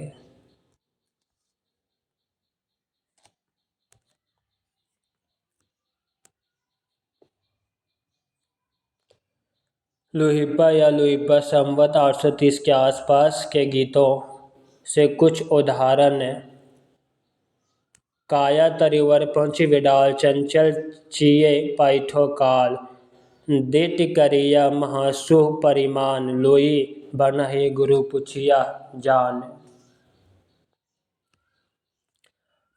लुहिपा या लुहिपा संवत 830 के आसपास के गीतों से कुछ उदाहरण। काया तरिवर पहुँची विडाल, चंचल चिये पैठो काल, दिट करिया महासुह परिमान, लोई बनहि गुरु पुछिया जान।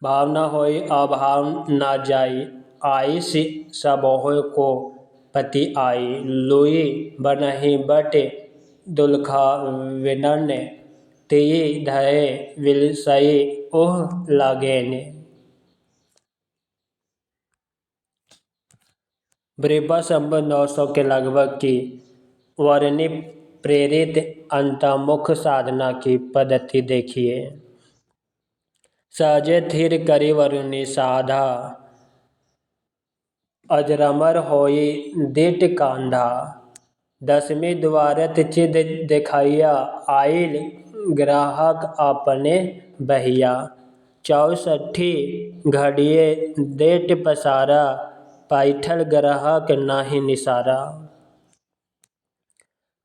भावना होई अभाव ना जाई, आइस सबों को पति आई, लोई बनहि बट दुलखा विनन, तियि धये विलसई ओह लागेन। बृहस्पति संवत 900 के लगभग की वर्णी प्रेरित अंतर्मुख साधना की पद्धति देखिए। सहजे थिर करि वरुनि साधा, अजरमर होई दिट कांधा, दसवीं द्वारत चिद देखैया, आइल ग्राहक अपने बहिया, 64 घड़िए देट पसारा, पैठल ग्राहक नाही निसारा।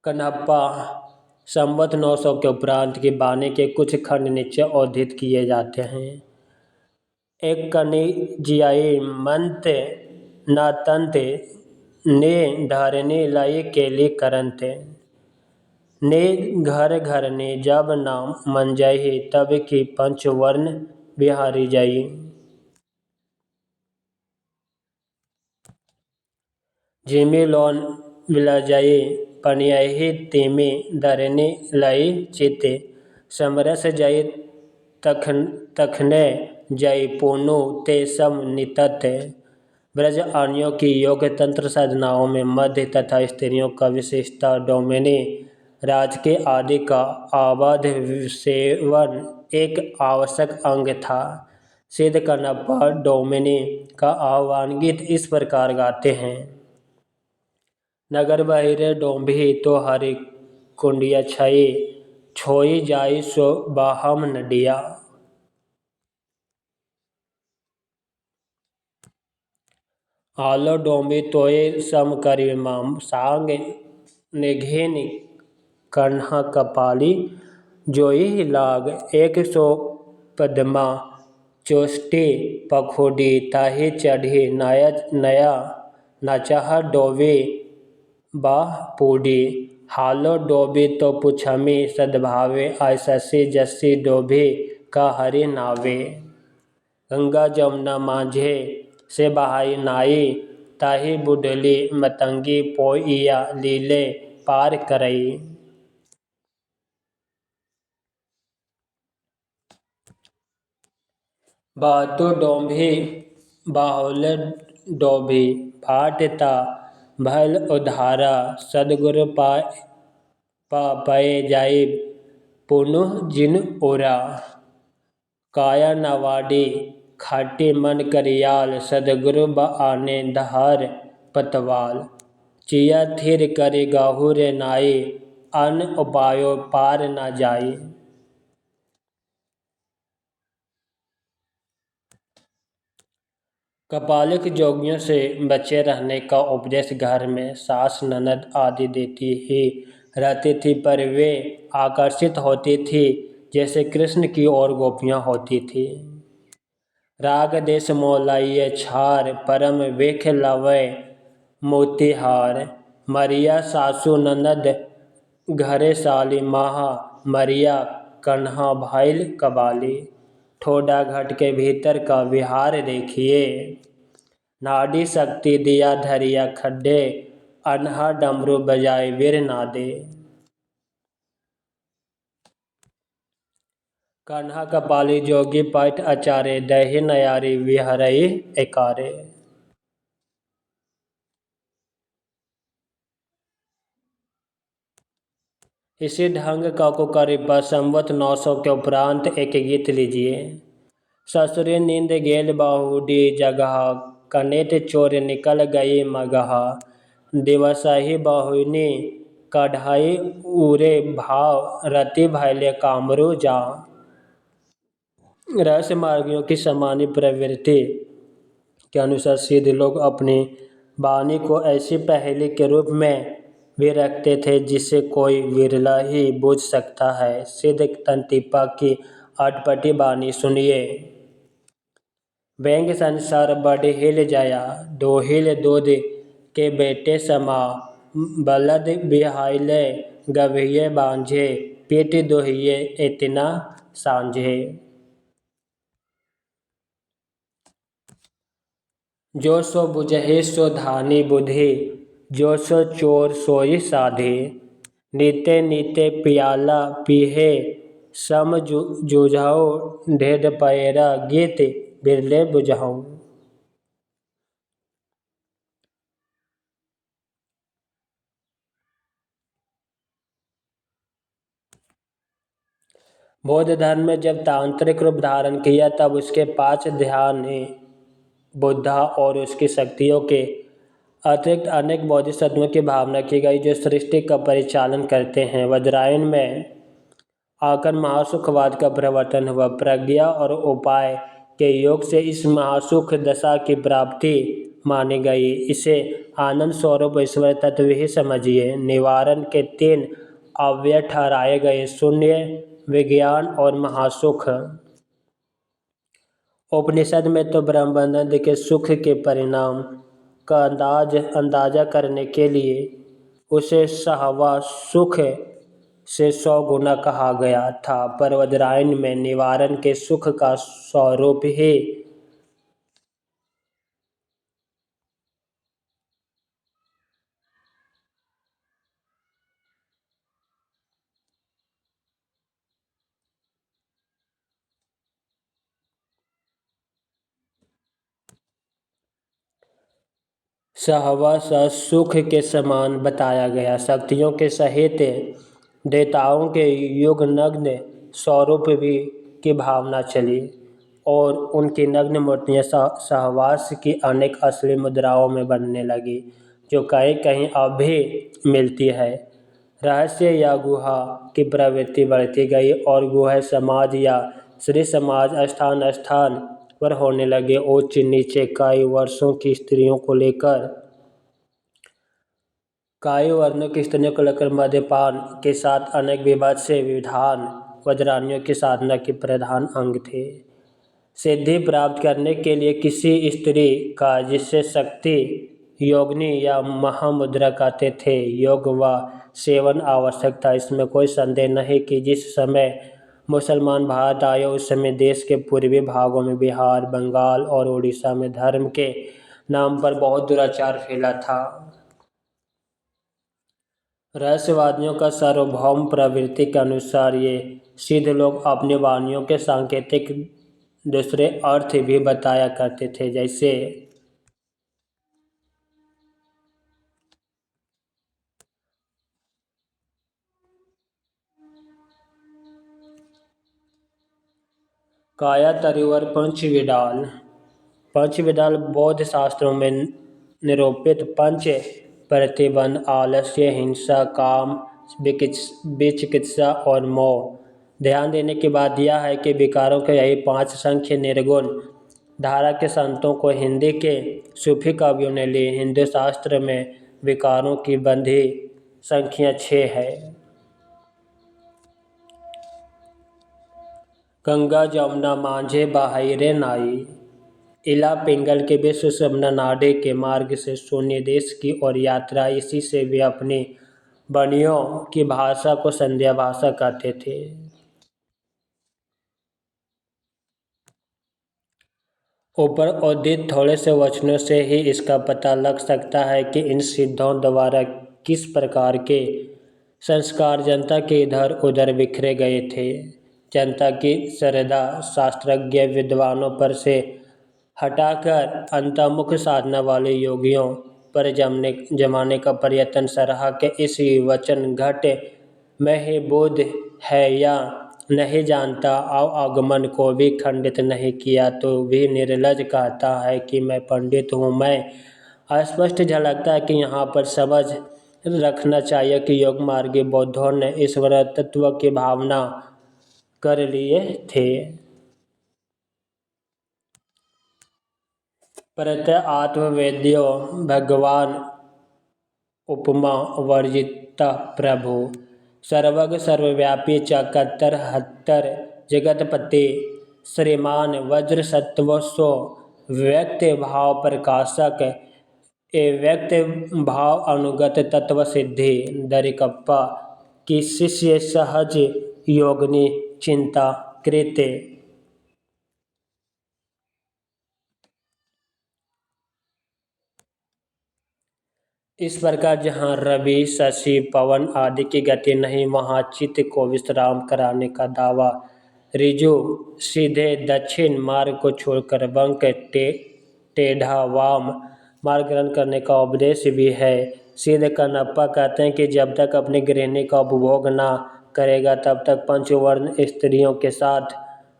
कनप्पा संवत 900 के उपरांत की वाणी के कुछ खंड नीचे उद्धृत किए जाते हैं। एक कनि जियाई मंत न तंत, ने धरनी लई केली करंत, ने घर घरनी जब नाम मंजहि, तब की पंचवर्ण बिहारी जई। झिमि लोन विलजई पनियहि, तिमि धरनी लई चित, समरस जई तखने जई पुनु ते सम नितत। ब्रज आर्यों की योग तंत्र साधनाओं में मध्य तथा स्त्रियों का विशेषता डोमिनी राज के आदि का अवध सेवन एक आवश्यक अंग था। सिद्ध कनप्पा डोमिनी का आह्वान गीत इस प्रकार गाते हैं। नगर बहिरे डोंभी तो हरि कुंडिया छई, छोई जाई सो बाहम नडिया। आलो डोंबी तोय सम करि माम, सांग निघिन कन्हा कपाली, जोई लाग 100 पदमा, चोष्टी पखुडी ताहि चढ़ी, नया नचा डोवी बाह पूडी, हालो डोबी तो पुछमी सद्भावे ऐससी जस्सी डोभी का हरि नावे। गंगा जमुना माझे से बहाई नाई ताही बुढ़ली मतंगी पोइया लीले पार करई। बहतु डोभी बाहुल डोभी भाटता भल उधारा सदगुरु पाए जाई पुनुह जिन उरा। काया नवाडी खाटी मन करियाल सदगुरु आने दहार पतवाल। चिया थिर करि गाहुरे नाई अन उपायो पार न जाई। कपालिक जोगियों से बचे रहने का उपदेश घर में सास ननद आदि देती ही रहती थी, पर वे आकर्षित होती थी जैसे कृष्ण की ओर गोपियां होती थी। राग देश मोलाइये छार परम वेख लवै मोतिहार। मरिया सासु ननद घरे साली महा मरिया कन्हा भाईल कबाली। ठोडा घट के भीतर का विहार देखिए नाडी शक्ति दिया धरिया खड्डे अनहा डमरू बजाए वीर नादे। कन्हा कपाली जोगी पैठ अचारे दही नयारी विहरई एकारे। इसी ढंग का कुकरीबा संवत 900 के उपरांत एक गीत लीजिए। ससुरी नींद गेल बाहुडी जगह कनेत चोर निकल गई मगहा। दिवसहि बहुनी कढ़ाई उरे भाव रति भैले कामरू जा। रहस्य मार्गियों की सामान्य प्रवृत्ति के अनुसार सिद्ध लोग अपनी वाणी को ऐसी पहेली के रूप में भी रखते थे जिसे कोई विरला ही बूझ सकता है। सिद्ध तंतिपा की अटपटी वाणी सुनिए। व्यंग संसार बड़ हिल जाया दो हिल दूध के बेटे समा। बलद बिहाइले गभिये बांझे पीट दोहिए इतना सांझे। जो सो बुझहि सो धानी बुद्धि जो सो चोर सोई साधे। नीते नीते पियाला पीहे सम जूझाओ ढेड पैरा गीत बिरले बुझाऊं। बौद्ध धर्म में जब तांत्रिक रूप धारण किया तब उसके 5 ध्यान बुद्धा और उसकी शक्तियों के अतिरिक्त अनेक बोधिसत्वों की भावना की गई जो सृष्टि का परिचालन करते हैं। वज्रायन में आकर महासुखवाद का प्रवर्तन हुआ। प्रज्ञा और उपाय के योग से इस महासुख दशा की प्राप्ति मानी गई। इसे आनंद स्वरूप ईश्वर तत्व ही समझिए। निवारण के 3 अव्यय ठहराए गए शून्य विज्ञान और महासुख। उपनिषद में तो ब्रह्मानंद के सुख के परिणाम का अंदाजा करने के लिए उसे सहवा सुख से 100 गुना कहा गया था, पर वज्रायन में निवारण के सुख का स्वरूप ही सहवास सुख के समान बताया गया। शक्तियों के सहित देवताओं के युगनग्न स्वरूप भी की भावना चली और उनकी नग्न मूर्तियां सहवास की अनेक असली मुद्राओं में बनने लगी जो कहीं कहीं अब भी मिलती है। रहस्य या गुहा की प्रवृत्ति बढ़ती गई और गुहा समाज या श्री समाज स्थान स्थान पर होने लगे। उच्च नीचे कई वर्षों की स्त्रियों को लेकर कई वर्णों की स्त्रियों को लेकर मद्यपान के साथ अनेक विवाद से विधान वज्रानियों की साधना के प्रधान अंग थे। सिद्धि प्राप्त करने के लिए किसी स्त्री का जिससे शक्ति योगिनी या महामुद्रा कहते थे। योग व सेवन आवश्यक था, इसमें कोई संदेह नहीं कि जिस समय मुसलमान भारत आए उस समय देश के पूर्वी भागों में बिहार, बंगाल और उड़ीसा में धर्म के नाम पर बहुत दुराचार फैला था। रहस्यवादियों का सार्वभौम प्रवृत्ति के अनुसार ये सिद्ध लोग अपनी वाणियों के सांकेतिक दूसरे अर्थ भी बताया करते थे, जैसे काया तरुवर पंचविडाल। पंचविडाल बौद्ध शास्त्रों में निरूपित पंच प्रतिबंध आलस्य, हिंसा, काम, विचिकित्सा और मोह। ध्यान देने की बात यह है कि विकारों के यही 5 संख्य निर्गुण धारा के संतों को हिंदी के सूफी कवियों ने ली। हिंदू शास्त्र में विकारों की बंधी संख्या 6 है। गंगा जमुना मांझे बाहिरे नाई। इला पिंगल के विश्व शबना नाडे के मार्ग से शून्य देश की ओर यात्रा, इसी से वे अपनी बनियों की भाषा को संध्या भाषा कहते थे। ऊपर उद्धृत थोड़े से वचनों से ही इसका पता लग सकता है कि इन सिद्धों द्वारा किस प्रकार के संस्कार जनता के इधर उधर बिखरे गए थे। जनता की श्रद्धा शास्त्रज्ञ विद्वानों पर से हटाकर अंतर्मुख साधना वाले योगियों पर जमाने का प्रयत्न सराहा के इस वचन घट में ही बुद्ध है या नहीं जानता आगमन को भी खंडित नहीं किया, तो भी निर्लज कहता है कि मैं पंडित हूँ। मैं स्पष्ट झलकता है कि यहाँ पर समझ रखना चाहिए कि योग मार्गी बौद्धों ने ईश्वर तत्व की भावना कर लिए थे। प्रत्यय आत्मवेद्यो भगवान उपमा वर्जिता प्रभु, सर्वज्ञ सर्वव्यापी चकत्तर हत्तर जगतपति श्रीमान वज्र सत्व सो व्यक्त भाव प्रकाशक ए व्यक्त भाव अनुगत तत्व सिद्धि दरिकप्पा की शिष्य सहज योगिनी चिंता कृत्य। इस प्रकार जहाँ रवि, शशि, पवन आदि की गति नहीं, वहाँ चित्त को विश्राम कराने का दावा ऋजु सीधे दक्षिण मार्ग को छोड़कर बंक टेढ़ा वाम मार्ग ग्रहण करने का उपदेश भी है। सीधे कन्नप्पा कहते हैं कि जब तक अपनी गृहिणी का उपभोग ना करेगा तब तक पंचवर्ण स्त्रियों के साथ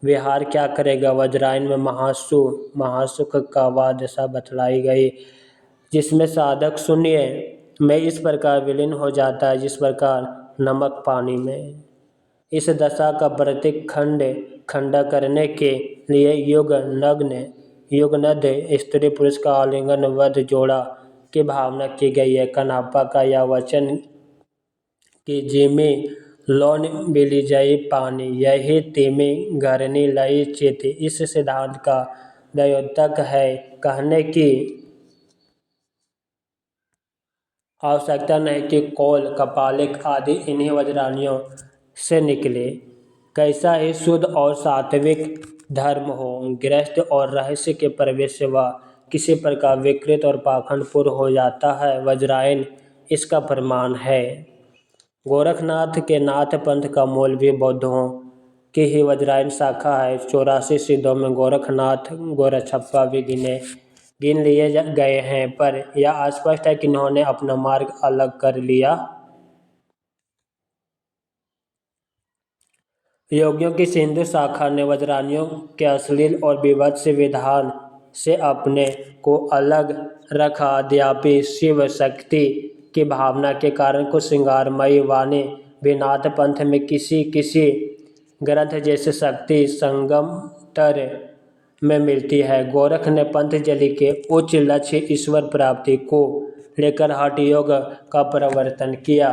विहार क्या करेगा। वज्रायन में महासुख का दशा बतलाई गई, जिसमें साधक शून्य में इस प्रकार विलीन हो जाता है जिस प्रकार नमक पानी में। इस दशा का प्रतीक खंडा करने के लिए युगनद स्त्री पुरुष का आलिंगन वध जोड़ा की भावना की गई है। कन्नप्पा का यह वचन कि जिमी लोन बिली जई पानी, यही तिमी घरनी लई चित, इस सिद्धांत का द्योतक है। कहने की आवश्यकता नहीं कि कौल, कपालिक आदि इन्हीं वज्रानियों से निकले। कैसा ही शुद्ध और सात्विक धर्म हो, गृहस्थ और रहस्य के प्रवेश व किसी प्रकार विकृत और पाखंडपूर्ण हो जाता है। वज्रायन इसका प्रमाण है। गोरखनाथ के नाथ पंथ का मूल भी बौद्धों की ही वज्रायन शाखा है। 84 सिद्धों में गोरखनाथ गोरक्षप्पा भी गिन लिए गए हैं, पर यह स्पष्ट है कि इन्होंने अपना मार्ग अलग कर लिया। योगियों की सिंधु शाखा ने वज्रायनियों के अश्लील और विभत्स विधान से अपने को अलग रखा। यद्यपि शिव शक्ति की भावना के कारण कुछ श्रृंगारमयी वाणी भी नाथ पंथ में किसी ग्रंथ जैसे शक्ति संगमतर में मिलती है। गोरख ने पतंजलि के उच्च लक्ष्य ईश्वर प्राप्ति को लेकर हठ योग का प्रवर्तन किया।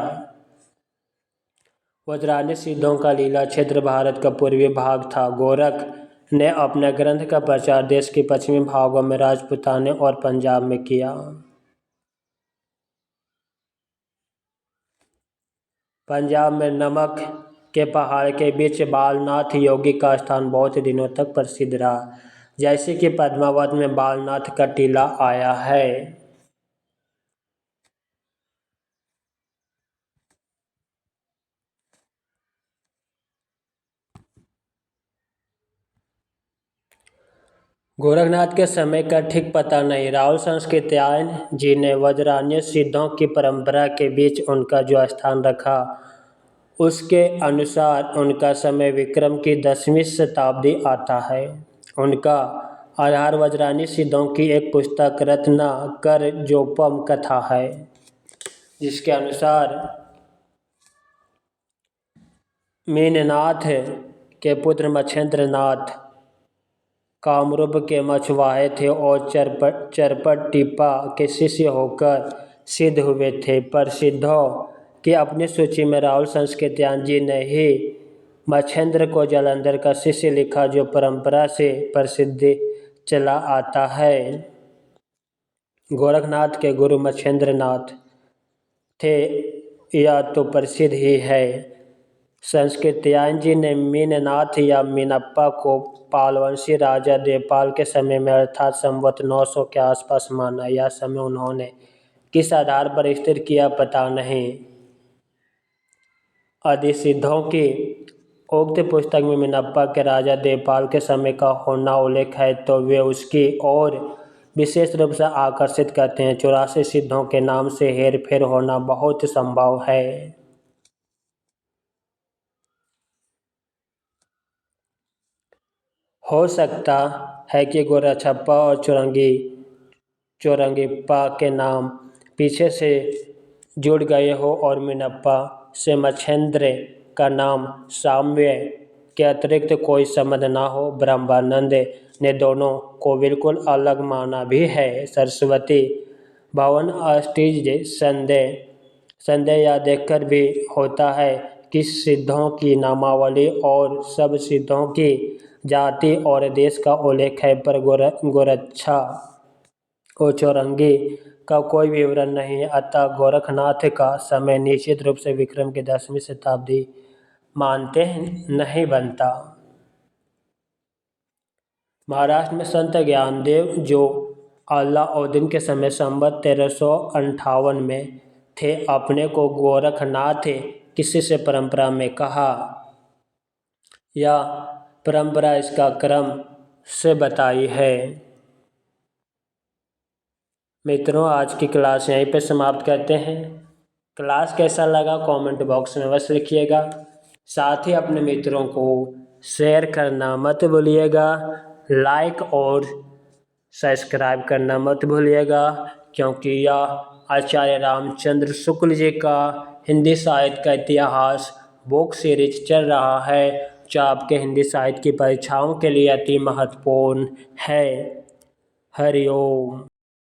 वज्रायन सिद्धों का लीला क्षेत्र भारत का पूर्वी भाग था। गोरख ने अपने ग्रंथ का प्रचार देश के पश्चिमी भागों में राजपूताने और पंजाब में किया। पंजाब में नमक के पहाड़ के बीच बालनाथ योगी का स्थान बहुत दिनों तक प्रसिद्ध रहा। जैसे कि पद्मावत में बालनाथ का टीला आया है। गोरखनाथ के समय का ठीक पता नहीं। राहुल संस्कृत्यायन जी ने वज्रान्य सिद्धों की परंपरा के बीच उनका जो स्थान रखा, उसके अनुसार उनका समय विक्रम की 10वीं शताब्दी आता है। उनका आधार वज्रान्य सिद्धों की एक पुस्तक रत्नाकर जोपम कथा है, जिसके अनुसार मीननाथ के पुत्र मच्छेंद्र नाथ कामरूप के मछुआरे थे और चरपट टिप्पा के शिष्य होकर सिद्ध हुए थे। पर सिद्धों की अपनी सूची में राहुल संस्कृत्यायन जी ने ही मच्छेंद्र को जालंधर का शिष्य लिखा, जो परंपरा से प्रसिद्ध चला आता है। गोरखनाथ के गुरु मच्छेंद्र नाथ थे, यह तो प्रसिद्ध ही है। संस्कृत्यायन जी ने मीननाथ या मीनप्पा को पालवंशी राजा देवपाल के समय में अर्थात संवत 900 के आसपास माना। यह समय उन्होंने किस आधार पर स्थिर किया पता नहीं। यदि सिद्धों की उक्त पुस्तक में मीनप्पा के राजा देवपाल के समय का होना उल्लेख है, तो वे उसकी ओर विशेष रूप से आकर्षित करते हैं। 84 सिद्धों के नाम से हेरफेर होना बहुत संभव है। हो सकता है कि गोरक्षप्पा और चौरंगीप्पा के नाम पीछे से जुड़ गए हो और मीनप्पा से मच्छेंद्र का नाम साम्य के अतिरिक्त कोई संबंध ना हो। ब्रह्मानंद ने दोनों को बिल्कुल अलग माना भी है। सरस्वती भवन अस्टिज संदेह यह देखकर भी होता है कि सिद्धों की नामावली और सब सिद्धों की जाति और देश का उल्लेख है, पर गोरक्षा और चौरंगी का कोई विवरण नहीं है। अतः गोरखनाथ का समय निश्चित रूप से विक्रम की 10वीं शताब्दी मानते नहीं बनता। महाराष्ट्र में संत ज्ञानदेव जो अलाउद्दीन के समय संवत 1358 में थे, अपने को गोरखनाथ किसी से परंपरा में कहा। यह परंपरा इसका क्रम से बताई है। मित्रों, आज की क्लास यहीं पे समाप्त करते हैं। क्लास कैसा लगा कमेंट बॉक्स में अवश्य लिखिएगा। साथ ही अपने मित्रों को शेयर करना मत भूलिएगा, लाइक और सब्सक्राइब करना मत भूलिएगा, क्योंकि यह आचार्य रामचंद्र शुक्ल जी का हिंदी साहित्य का इतिहास बुक सीरीज चल रहा है, जो आपके हिंदी साहित्य की परीक्षाओं के लिए अति महत्वपूर्ण है। हरि ओम।